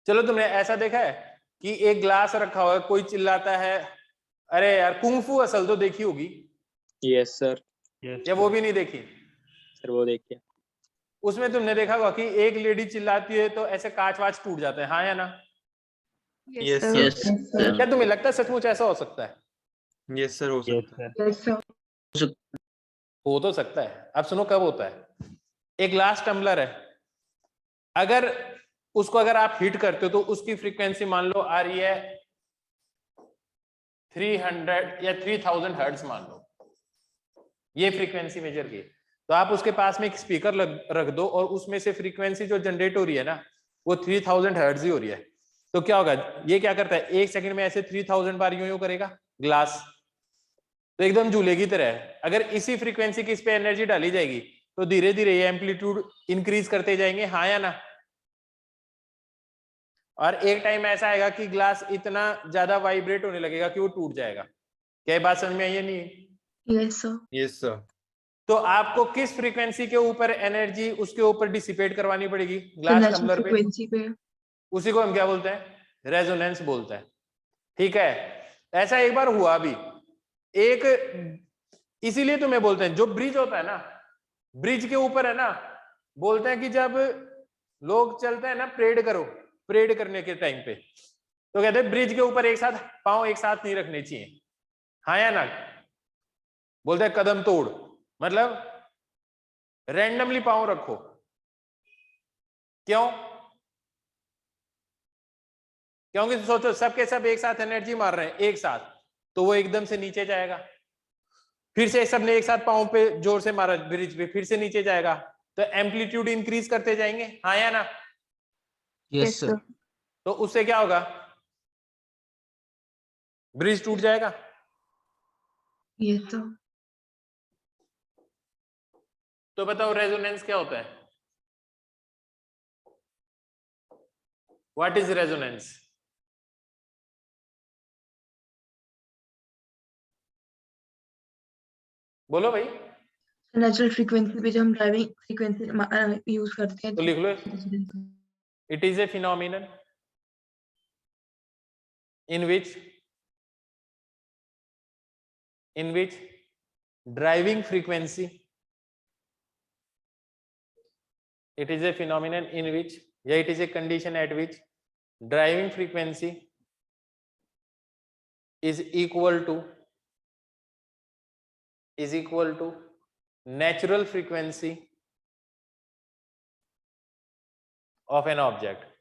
चलो। तुमने ऐसा देखा है कि एक ग्लास रखा हुआ है, कोई चिल्लाता है, अरे यार कुंग-फू असल तो देखी होगी, यस सर। या वो भी नहीं देखी? सर वो देखिए। उसमें तुमने देखा होगा कि एक लेडी चिल्लाती है तो ऐसे कांच वाच टूट जाते हैं, हाँ या ना? Yes sir. Yes, sir. क्या तुम्हें लगता है सचमुच ऐसा हो सकता है? यस सर, हो सकता है। Yes, sir. हो तो सकता है। अब सुनो कब होता है। एक ग्लास टम्बलर है, अगर उसको अगर आप हिट करते हो तो उसकी फ्रीक्वेंसी मान लो आ रही है 300 या 3000 हर्ट्ज मान लो, ये फ्रीक्वेंसी मेजर की। तो आप उसके पास में एक स्पीकर रख दो और उसमें से फ्रीक्वेंसी जो जनरेट हो रही है ना, वो 3000 हर्ट्ज ही हो रही है। तो क्या होगा, ये क्या करता है, एक सेकंड में ऐसे 3000 बार यूं करेगा ग्लास, तो एकदम झूले की तरह है। अगर इसी फ्रीक्वेंसी की इस पे एनर्जी डाली जाएगी तो धीरे धीरे ये एम्पलीट्यूड इंक्रीज करते जाएंगे, हाँ या ना? और एक टाइम ऐसा आएगा कि ग्लास इतना ज्यादा वाइब्रेट होने लगेगा कि वो टूट जाएगा। क्या बात समझ में आई है? नहीं? Yes, sir. Yes sir. तो आपको किस फ्रीक्वेंसी के ऊपर एनर्जी उसके ऊपर डिसिपेट करवानी पड़ेगी? The ग्लास natural टम्बलर पे। frequency पे। उसी को हम क्या बोलते हैं? रेजोनेंस बोलते हैं। ठीक है, ऐसा एक बार हुआ भी एक, इसीलिए तुम्हें बोलते हैं जो ब्रिज होता है ना, ब्रिज के ऊपर है ना, बोलते हैं कि जब लोग चलते हैं ना, परेड करो, परेड करने के टाइम पे, तो कहते हैं ब्रिज के ऊपर एक साथ पांव एक साथ नहीं रखने चाहिए, हाँ या ना? बोलते हैं कदम तोड़, मतलब रैंडमली पांव रखो। क्यों? क्योंकि सोचो सबके सब एक साथ एनर्जी मार रहे हैं एक साथ, तो वो एकदम से नीचे जाएगा। फिर से सबने एक साथ पांव पे जोर से मारा ब्रिज पे, फिर से नीचे जाएगा, तो एम्पलीट्यूड इंक्रीज करते जाएंगे, हाँ या ना? Yes sir. तो उससे क्या होगा, ब्रिज टूट जाएगा। Yes, sir. तो बताओ रेजोनेंस क्या होता है? What is resonance? बोलो भाई। नेचुरल फ्रीक्वेंसी पे जो हम ड्राइविंग फ्रीक्वेंसी यूज करते हैं तो लिख लो, it is a phenomenon in which driving frequency, it is a phenomenon in which, yeah, it is a condition at which driving frequency is equal to natural frequency of an object.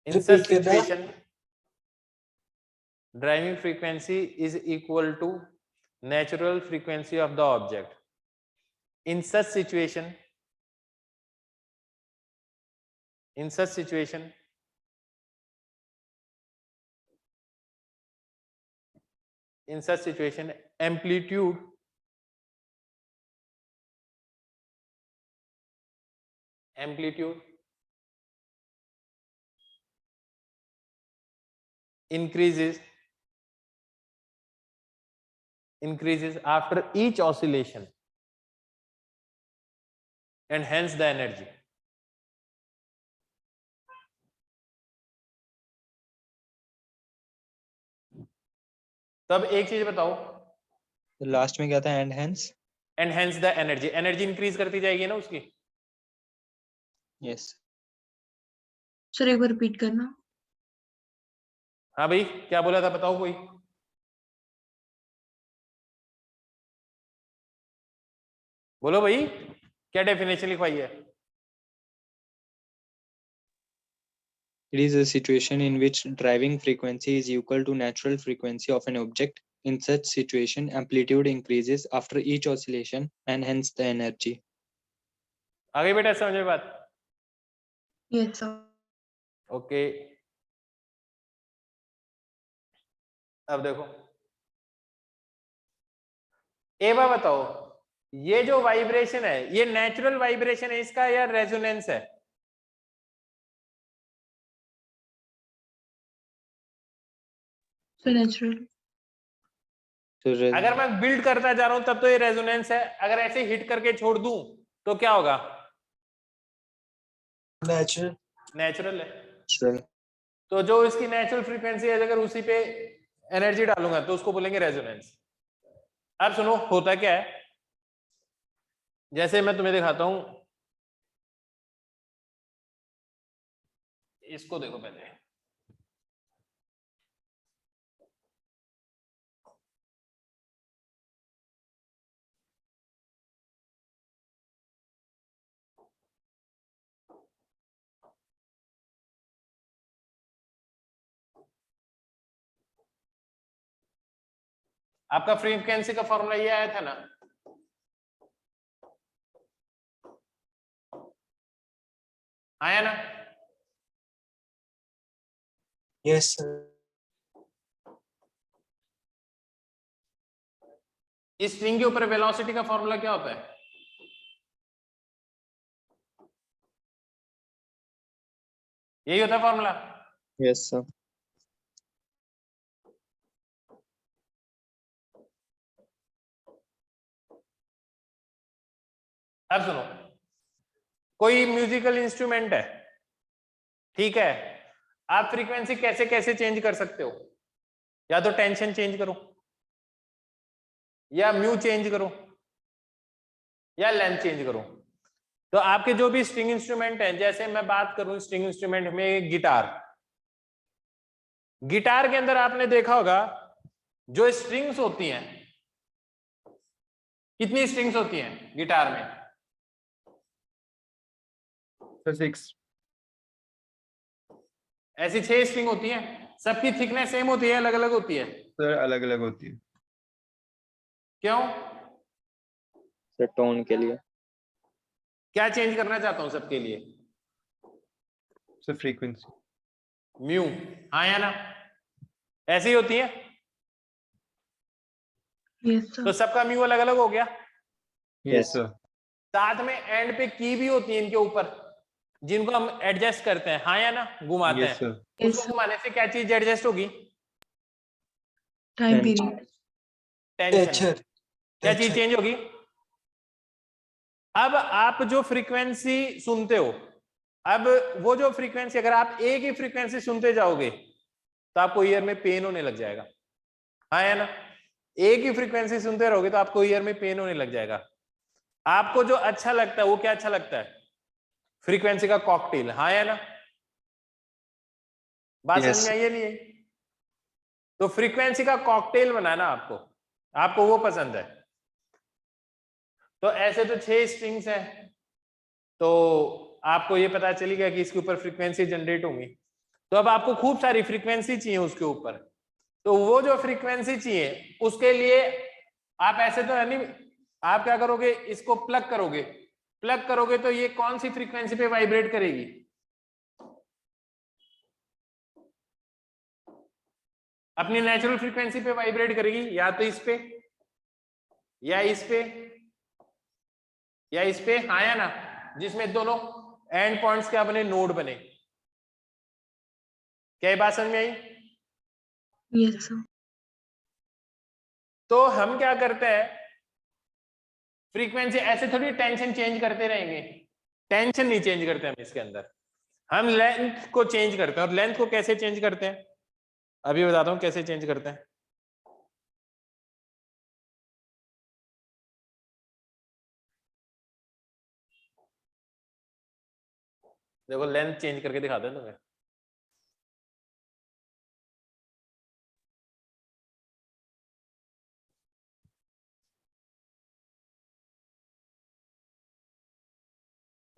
In such Repeat करना। situation, driving frequency is equal to natural frequency of the object. In such situation, amplitude increases after each oscillation, and hence the energy. तब एक चीज बताओ, last में क्या था? And hence the energy increase करती जाएगी ना उसकी। यस सर एक बार रिपीट करना। हाँ भाई, क्या बोला था बताओ कोई। बोलो भाई, क्या डेफिनेशन लिखवाई है? It is a situation in which driving frequency is equal to natural frequency of an object. In such situation, amplitude increases after each oscillation and hence the energy. आगे बेटा समझ में बात? Yes sir. ओके, अब देखो, एक बार बताओ, ये जो वाइब्रेशन है ये नेचुरल वाइब्रेशन है इसका या रेजोनेंस है? Sir natural. So, अगर मैं बिल्ड करता जा रहा हूं तब तो ये रेजोनेंस है, अगर ऐसे हिट करके छोड़ दूं तो क्या होगा? नेचुरल है। तो जो इसकी नेचुरल फ्रीक्वेंसी है, अगर उसी पे एनर्जी डालूंगा तो उसको बोलेंगे रेजोनेंस। अब सुनो होता क्या है, जैसे मैं तुम्हें दिखाता हूं, इसको देखो पहले। आपका फ्रीक्वेंसी का फॉर्मूला ये आया था ना, आया ना? Yes sir. इस स्ट्रिंग के ऊपर वेलोसिटी का फॉर्मूला क्या होता है? यही होता है फॉर्मूला। yes sir. अब सुनो, कोई म्यूजिकल इंस्ट्रूमेंट है, ठीक है, आप फ्रीक्वेंसी कैसे कैसे चेंज कर सकते हो? या तो टेंशन चेंज करो, या म्यू चेंज करो, या लेंथ चेंज करो। तो आपके जो भी स्ट्रिंग इंस्ट्रूमेंट है, जैसे मैं बात करूं स्ट्रिंग इंस्ट्रूमेंट में गिटार के अंदर आपने देखा होगा जो स्ट्रिंग्स होती हैं, कितनी स्ट्रिंग्स होती हैं गिटार में? 6 ऐसी 6 स्ट्रिंग होती हैं, सबकी थिकनेस सेम होती है, अलग अलग होती है? सर अलग अलग होती है। क्यों? सर टोन के लिए। क्या चेंज करना चाहता हूं सबके लिए? Sir frequency. म्यू, हाँ या ना? ऐसी होती है। यस तो सर। सबका म्यू अलग अलग हो गया। Yes, sir. साथ में एंड पे की भी होती है इनके ऊपर, जिनको हम एडजस्ट करते हैं, हाँ या ना, घुमाते Yes, हैं। sir. Yes, उसको sir. घुमाने से क्या चीज एडजस्ट होगी? Time Tension. period. Tension. Teacher. क्या चीज Teacher. चेंज होगी? अब आप जो फ्रीक्वेंसी सुनते हो, अब वो जो फ्रीक्वेंसी, अगर आप एक ही फ्रीक्वेंसी सुनते जाओगे तो आपको ईयर में पेन होने लग जाएगा, हाँ या ना? एक ही फ्रीक्वेंसी सुनते रहोगे तो आपको ईयर में पेन होने लग जाएगा। आपको जो अच्छा लगता है वो क्या अच्छा लगता है? फ्रीक्वेंसी का कॉकटेल, हाँ या ना? बात Yes. समझ में आई है नहीं आई? तो फ्रीक्वेंसी का कॉकटेल बनाना आपको, आपको वो पसंद है। तो ऐसे तो 6 स्ट्रिंग्स हैं, तो आपको ये पता चली गया कि इसके ऊपर फ्रीक्वेंसी जनरेट होंगी। तो अब आपको खूब सारी फ्रीक्वेंसी चाहिए उसके ऊपर, तो वो जो फ्रीक्वेंसी चाहिए उसके लिए आप ऐसे तो नहीं, आप क्या करोगे, इसको प्लग करोगे, प्लग करोगे तो ये कौन सी फ्रीक्वेंसी पे वाइब्रेट करेगी? अपनी नेचुरल फ्रीक्वेंसी पे वाइब्रेट करेगी, या तो इस पे या इस पे या इस पे, हाँ या ना? जिसमें दोनों एंड पॉइंट्स के अपने नोड बने। क्या ये बात समझ में आई? Yes, sir. तो हम क्या करते हैं, फ्रीक्वेंसी ऐसे थोड़ी टेंशन चेंज करते रहेंगे, टेंशन नहीं चेंज करते हम इसके अंदर, हम लेंथ को चेंज करते हैं। और लेंथ को कैसे चेंज करते हैं, अभी बताता हूं कैसे चेंज करते हैं। देखो लेंथ चेंज करके दिखाते हैं तुम्हें।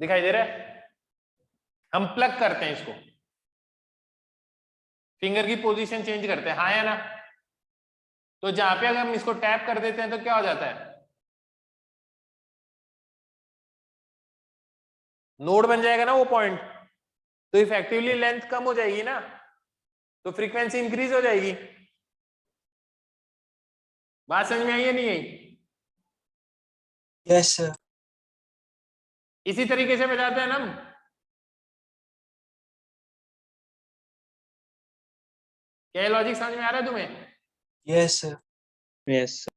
दिखाई दे रहा है? हम प्लग करते हैं इसको, फिंगर की पोजीशन चेंज करते हैं, हाँ या ना? तो जहां पे अगर हम इसको टैप कर देते हैं तो क्या हो जाता है? नोड बन जाएगा ना वो पॉइंट, तो इफेक्टिवली लेंथ कम हो जाएगी ना, तो फ्रीक्वेंसी इंक्रीज हो जाएगी। बात समझ में आई है नहीं आई? Yes, sir. इसी तरीके से बजाते हैं ना हम। क्या लॉजिक समझ में आ रहा है तुम्हें? Yes, sir. Yes, sir.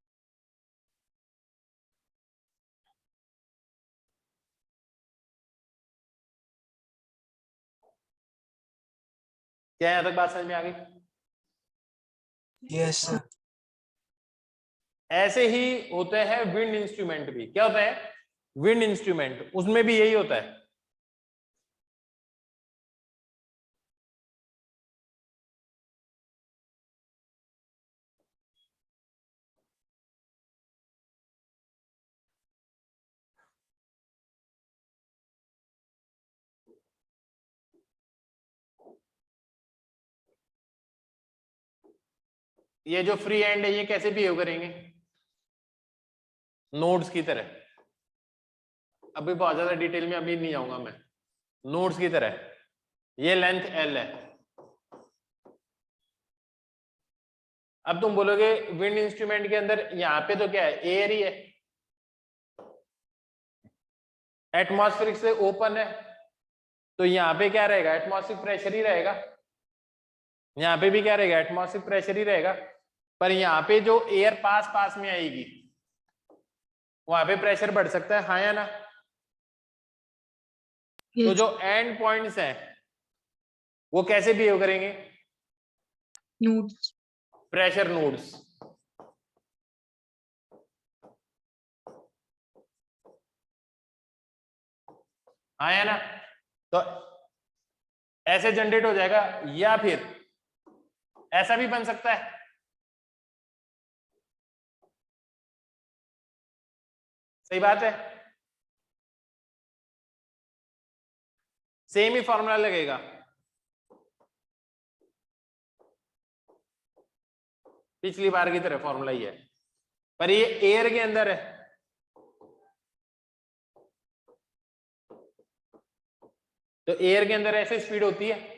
क्या यहां तक बात समझ में आ गई? Yes, sir. ऐसे ही होते हैं विंड इंस्ट्रूमेंट भी। क्या होता है विंड इंस्ट्रूमेंट? उसमें भी यही होता है। ये जो फ्री एंड है ये कैसे बिहेव करेंगे? नोड्स की तरह। अभी बहुत ज्यादा डिटेल में अभी नहीं जाऊंगा मैं। नोड्स की तरह, ये लेंथ एल है। अब तुम बोलोगे विंड इंस्ट्रूमेंट के अंदर यहाँ पे तो क्या है, एयर ही है, एटमॉस्फेरिक से ओपन है, तो यहाँ पे क्या रहेगा, एटमॉस्फेरिक प्रेशर ही रहेगा। यहाँ पे भी क्या रहेगा, एटमॉस्फेरिक प्रेशर ही रहेगा। पर यहाँ पे जो एयर पास पास में आएगी वहां पे प्रेशर बढ़ सकता है, हाँ या ना? तो Yes. जो एंड पॉइंट्स हैं वो कैसे बिहेव करेंगे? Nodes. Pressure nodes. हाँ या ना? तो ऐसे जनरेट हो जाएगा, या फिर ऐसा भी बन सकता है। सही बात है, सेम ही फॉर्मूला लगेगा। पिछली बार की तरह फॉर्मूला ही है, पर ये एयर के अंदर है। तो एयर के अंदर ऐसे स्पीड होती है।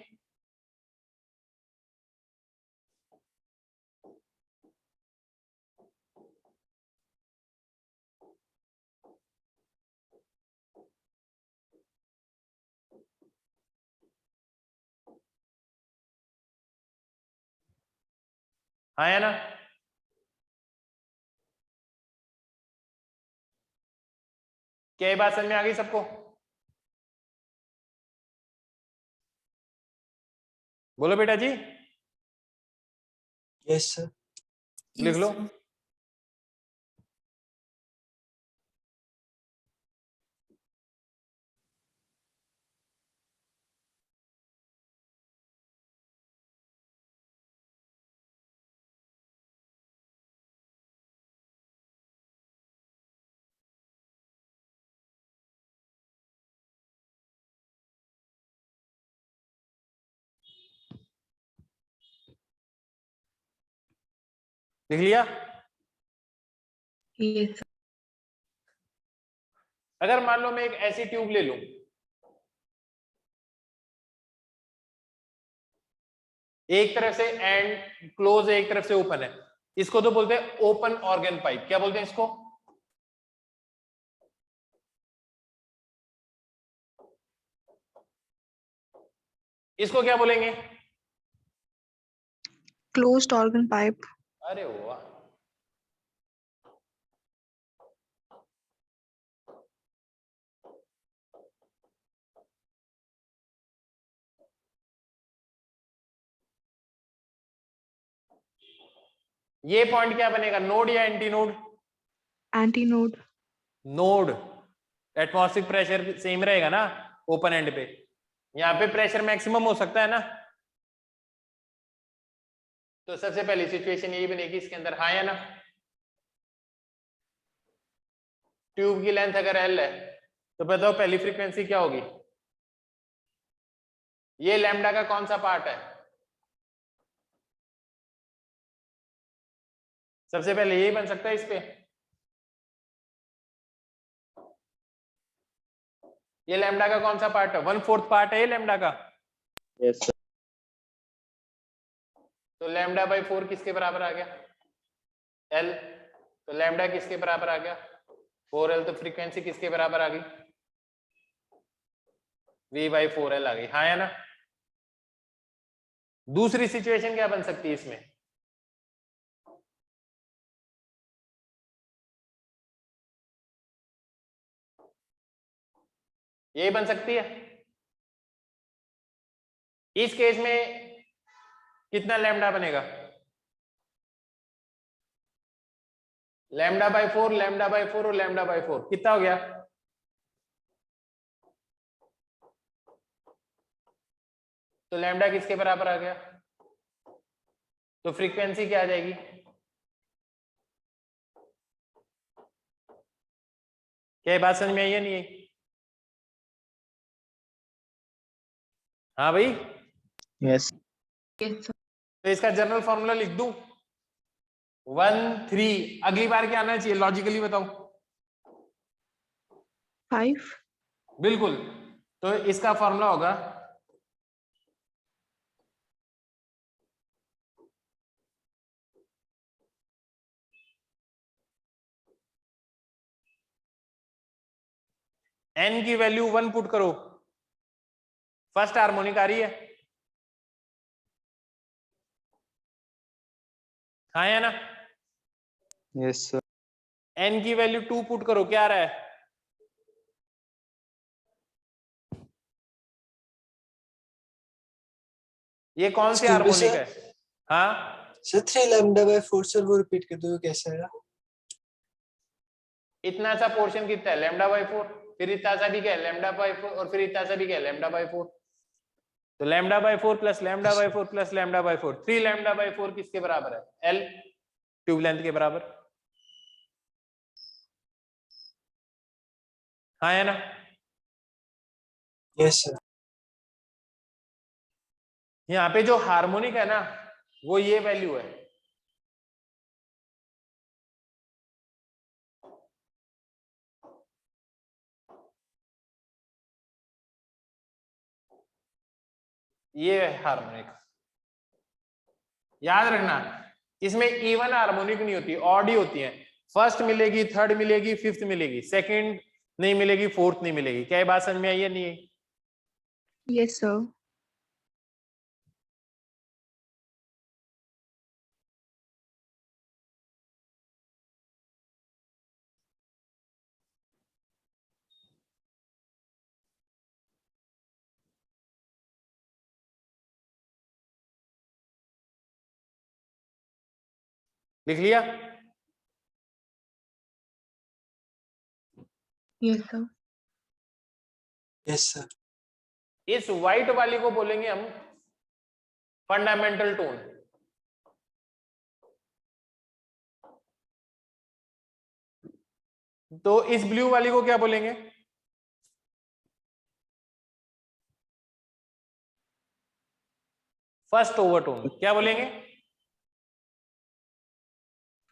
हाँ या ना? क्या ये बात समझ में आ गई सबको? बोलो बेटा जी, Yes, sir. लिख लो। लिख लिया? Yes, अगर मान लो मैं एक ऐसी ट्यूब ले लूं, एक तरफ से एंड क्लोज है, एक तरफ से ओपन है, इसको तो बोलते हैं ओपन ऑर्गन पाइप। क्या बोलते हैं इसको? इसको क्या बोलेंगे? closed organ pipe. अरे वाह, ये पॉइंट क्या बनेगा, नोड या anti node? Antinode. Node. Atmospheric pressure same रहेगा ना ओपन एंड पे, यहाँ पे प्रेशर मैक्सिमम हो सकता है ना। तो सबसे पहली सिचुएशन यही बनेगी इसके अंदर, हाँ या ना? ट्यूब की लेंथ अगर एल है तो बताओ पहली फ्रीक्वेंसी क्या होगी? ये लैम्डा का कौन सा पार्ट है? सबसे पहले यही बन सकता है इस पे। ये लैम्डा का कौन सा पार्ट है? 1/4 पार्ट है ये लैम्डा का। Yes sir. तो लैम्डा बाई 4 किसके बराबर आ गया? एल। तो लैम्डा किसके बराबर आ गया? 4L। तो फ्रीक्वेंसी किसके बराबर आ गई? V/4L आ गई, हाँ या ना? दूसरी सिचुएशन क्या बन सकती है इसमें? ये बन सकती है। इस केस में कितना लैम्डा बनेगा? लैम्डा बाई 4, लैम्डा बाई 4 और लैम्डा बाई 4 कितना हो गया? तो लैम्डा किसके बराबर आ गया? तो फ्रीक्वेंसी क्या आ जाएगी? क्या ये बात समझ में आई है नहीं आई? हाँ भाई, यस Yes, sir. तो इसका जनरल फॉर्मूला लिख दूं 1/3। अगली बार क्या आना चाहिए लॉजिकली बताओ? 5. बिल्कुल। तो इसका फॉर्मूला होगा n की वैल्यू 1 पुट करो, फर्स्ट हार्मोनिक आ रही है, हाँ या ना? Yes, sir. n की वैल्यू 2 पुट करो, क्या आ रहा है? ये कौन सी Excuse me, हार्मोनिक sir. है? हाँ, सर 3 लैम्डा बाय 4 सर वो रिपीट कर दो कैसे आया? इतना सा पोर्शन कितना है? लैम्डा बाई 4, फिर इतना सा भी क्या है? लैम्डा बाई 4, और फिर इतना सा भी क्या है? Lambda by 4। तो lambda by 4 plus lambda by 4 plus lambda by 4, 3 lambda by 4 किसके बराबर है? एल, ट्यूब लेंथ के बराबर, हाँ है ना? Yes sir. यहाँ पे जो हार्मोनिक है ना वो ये वैल्यू है। ये है हार्मोनिक, याद रखना। इसमें इवन हार्मोनिक नहीं होती, ऑड ही होती है। फर्स्ट मिलेगी, थर्ड मिलेगी, फिफ्थ मिलेगी, सेकंड नहीं मिलेगी, फोर्थ नहीं मिलेगी। क्या ये बात समझ में आई है नहीं आई? Yes, sir. लिख लिया? Yes sir. Yes sir. इस व्हाइट वाली को बोलेंगे हम फंडामेंटल टोन। तो इस ब्लू वाली को क्या बोलेंगे? First overtone. क्या बोलेंगे?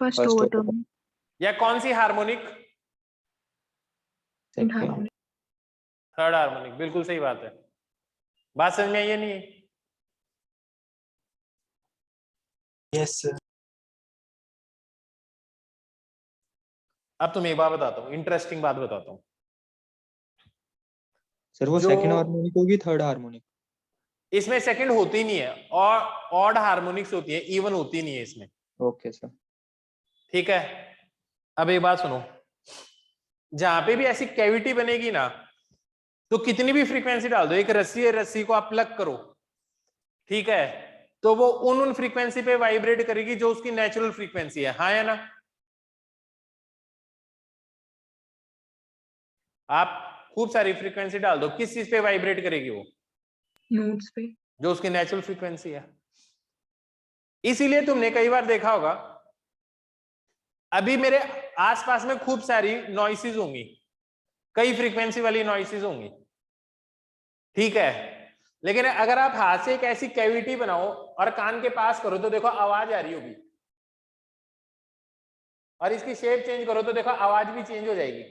First First overtone. या कौन सी हार्मोनिक? second, third harmonic. बिल्कुल सही बात है। बात समझ में आई है नहीं? Yes sir. अब तुम्हें एक बात बताता हूँ, इंटरेस्टिंग बात बताता हूँ। सर वो जो- सेकंड हार्मोनिक होगी थर्ड हार्मोनिक? इसमें सेकंड होती नहीं है, और ऑड हार्मोनिक्स होती है, इवन होती नहीं है इसमें। Okay sir. ठीक है, अब एक बात सुनो, जहां पे भी ऐसी कैविटी बनेगी ना, तो कितनी भी फ्रीक्वेंसी डाल दो, एक रस्सी है, रस्सी को आप प्लग करो, ठीक है, तो वो उन फ्रीक्वेंसी पे वाइब्रेट करेगी जो उसकी नेचुरल फ्रीक्वेंसी है। हाँ या ना? आप खूब सारी फ्रीक्वेंसी डाल दो, किस चीज पे वाइब्रेट करेगी वो? नोट्स पे। जो उसकी नेचुरल फ्रीक्वेंसी है। इसीलिए तुमने कई बार देखा होगा, अभी मेरे आसपास में खूब सारी नॉइसेस होंगी, कई फ्रीक्वेंसी वाली नॉइसेस होंगी, ठीक है, लेकिन अगर आप हाथ से एक ऐसी कैविटी बनाओ और कान के पास करो तो देखो आवाज आ रही होगी, और इसकी शेप चेंज करो तो देखो आवाज भी चेंज हो जाएगी।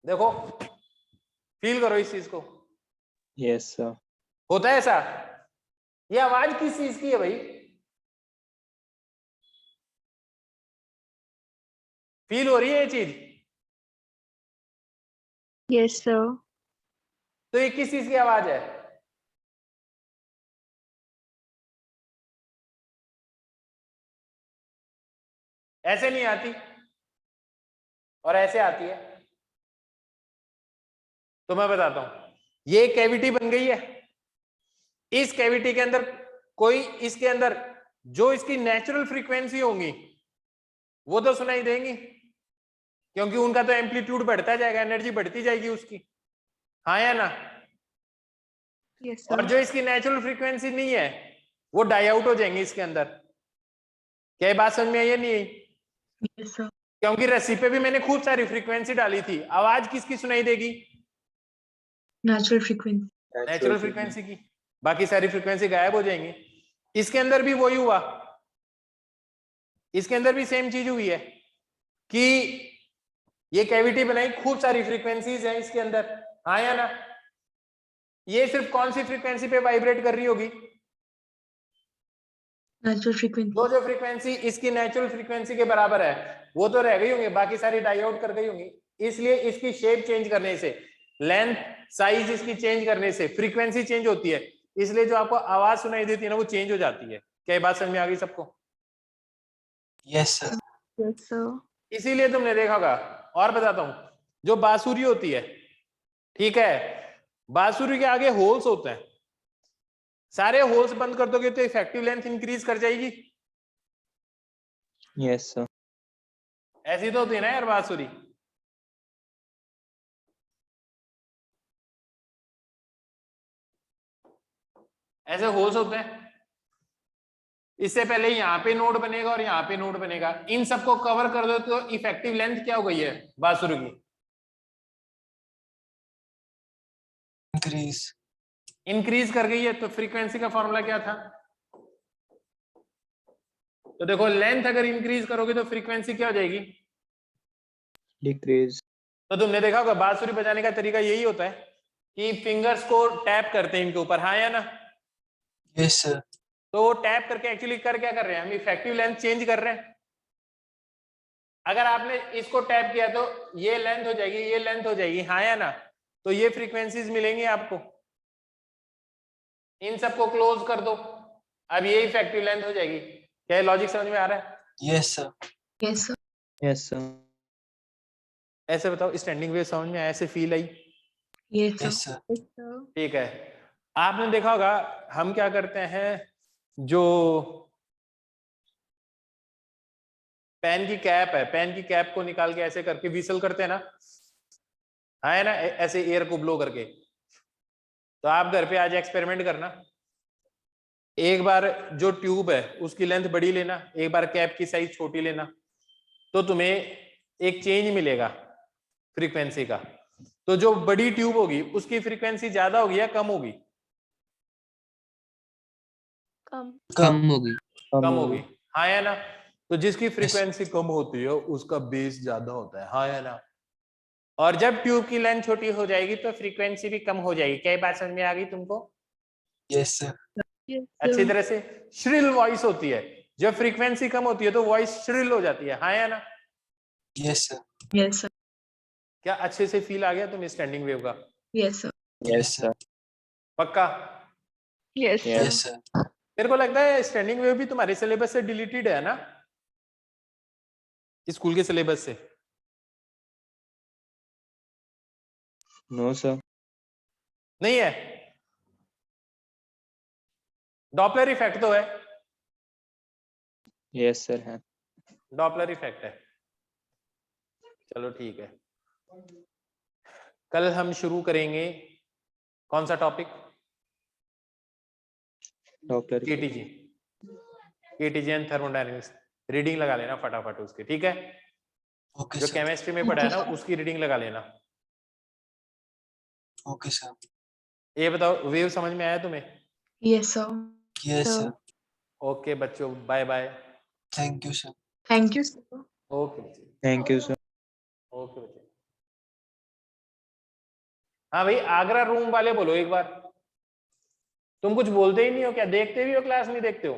देखो, फील करो इस चीज को। Yes sir. होता है ऐसा? ये आवाज किस चीज की है भाई? फील हो रही है ये चीज? Yes sir. तो ये किस चीज की आवाज है? ऐसे नहीं आती और ऐसे आती है। तो मैं बताता हूं, ये कैविटी बन गई है, इस कैविटी के अंदर कोई, इसके अंदर जो इसकी नेचुरल फ्रीक्वेंसी होंगी वो तो सुनाई देंगी, क्योंकि उनका तो एम्पलीट्यूड बढ़ता जाएगा, एनर्जी बढ़ती जाएगी उसकी। हाँ या ना? यस और सर। जो इसकी नेचुरल फ्रीक्वेंसी नहीं है वो डाई आउट हो जाएंगे इसके अंदर। क्या ये बात समझ में आई है नहीं आई? Yes sir. क्योंकि रस्सी पे भी मैंने खूब सारी फ्रीक्वेंसी डाली थी, आवाज किसकी सुनाई देगी? Natural frequency. नेचुरल फ्रीक्वेंसी की, बाकी सारी फ्रीक्वेंसी गायब हो जाएंगी। इसके अंदर भी वही हुआ, इसके अंदर भी सेम चीज हुई है कि ये कैविटी बनाई, खूब सारी फ्रीक्वेंसीज हैं इसके अंदर। हाँ या ना? ये सिर्फ कौन सी फ्रीक्वेंसी पे वाइब्रेट कर रही होगी? Natural frequency. जो फ्रीक्वेंसी इसकी नेचुरल फ्रीक्वेंसी के बराबर है वो तो रह गई होंगी, बाकी सारी डाई आउट कर गई होंगी। इसलिए इसकी शेप चेंज करने से, लेंथ साइज इसकी चेंज करने से फ्रीक्वेंसी चेंज होती है, इसलिए जो आपको आवाज सुनाई देती है ना वो चेंज हो जाती है। क्या ये बात समझ में आ गई सबको? Yes sir. Yes sir. इसीलिए तुमने देखा होगा। और बताता हूं, जो बांसुरी होती है, ठीक है, बांसुरी के आगे होल्स होते हैं, सारे होल्स बंद कर दोगे तो इफेक्टिव लेंथ इंक्रीज कर जाएगी। Yes sir. ऐसी तो होती है ना यार बांसुरी। ऐसे होल्स होते हैं, इससे पहले यहाँ पे नोड बनेगा और यहाँ पे नोड बनेगा, इन सबको कवर कर दो तो इफेक्टिव लेंथ क्या हो गई है बांसुरी की? इंक्रीज। इंक्रीज कर गई है। तो फ्रीक्वेंसी का फॉर्मूला क्या था? तो देखो, लेंथ अगर इंक्रीज करोगे तो फ्रीक्वेंसी क्या हो जाएगी? डिक्रीज। तो तुमने देखा होगा बांसुरी बजाने का तरीका यही होता है कि फिंगर्स को टैप करते हैं इनके ऊपर। हाँ या ना? Yes sir. तो वो टैप करके एक्चुअली कर क्या कर रहे हैं? हम इफेक्टिव लेंथ चेंज कर रहे हैं। अगर आपने इसको टैप किया तो ये लेंथ हो जाएगी, ये लेंथ हो जाएगी। हाँ या ना? तो ये फ्रीक्वेंसीज मिलेंगी आपको। इन सबको क्लोज कर दो, अब ये इफेक्टिव लेंथ हो जाएगी। क्या लॉजिक समझ में आ रहा है? Yes sir. Yes sir. Yes sir. ऐसे बताओ, स्टैंडिंग वेव समझ में ऐसे feel I? Yes yes sir. Sir. ठीक है। आपने देखा होगा हम क्या करते हैं, जो पेन की कैप है, पेन की कैप को निकाल के ऐसे करके विसल करते हैं ना, है ना, ऐसे एयर को ब्लो करके। तो आप घर पे आज एक्सपेरिमेंट करना, एक बार जो ट्यूब है उसकी लेंथ बड़ी लेना, एक बार कैप की साइज छोटी लेना, तो तुम्हें एक चेंज मिलेगा फ्रीक्वेंसी का। तो जो बड़ी ट्यूब होगी उसकी फ्रीक्वेंसी ज्यादा होगी या कम होगी? कम होगी। कम होगी, हाँ या ना। तो जिसकी फ्रीक्वेंसी कम होती है उसका बेस ज्यादा होता है, हाँ या ना। और जब ट्यूब की लेंथ छोटी हो जाएगी तो फ्रीक्वेंसी भी कम हो जाएगी। क्या ये बात समझ में आ गई तुमको? Yes, sir. अच्छी तरह से श्रिल वॉइस होती है, जब फ्रीक्वेंसी कम होती है तो वॉइस श्रिल हो जाती है, हाँ या ना। Yes, sir. Yes, sir. क्या अच्छे से फील आ गया तुम्हें स्टैंडिंग वेव का? Yes, sir. Yes, sir. पक्का? Yes, sir. Yes, sir. मेरे को लगता है स्टैंडिंग वेव भी तुम्हारे सिलेबस से डिलीटेड है ना, स्कूल के सिलेबस से? No, sir. नहीं है? डॉपलर इफेक्ट तो है, Yes, sir. है। डॉपलर इफेक्ट है। चलो ठीक है, कल हम शुरू करेंगे कौन सा topic? Doppler. KTG, KTG and thermodynamics. Reading लगा लेना फटाफट उसके, ठीक है? Okay, जो sir. केमिस्ट्री में पढ़ा है ना उसकी रीडिंग लगा लेना। Okay, sir. ये बताओ वेव समझ में आया तुम्हें? Yes, sir. Yes, sir. Okay बच्चों, bye bye. Thank you, sir. Thank you, sir. Okay Thank you, sir. Okay बच्चे। हाँ भाई, आगरा रूम वाले बोलो एक बार। तुम कुछ बोलते ही नहीं हो क्या? देखते भी हो क्लास, नहीं देखते हो?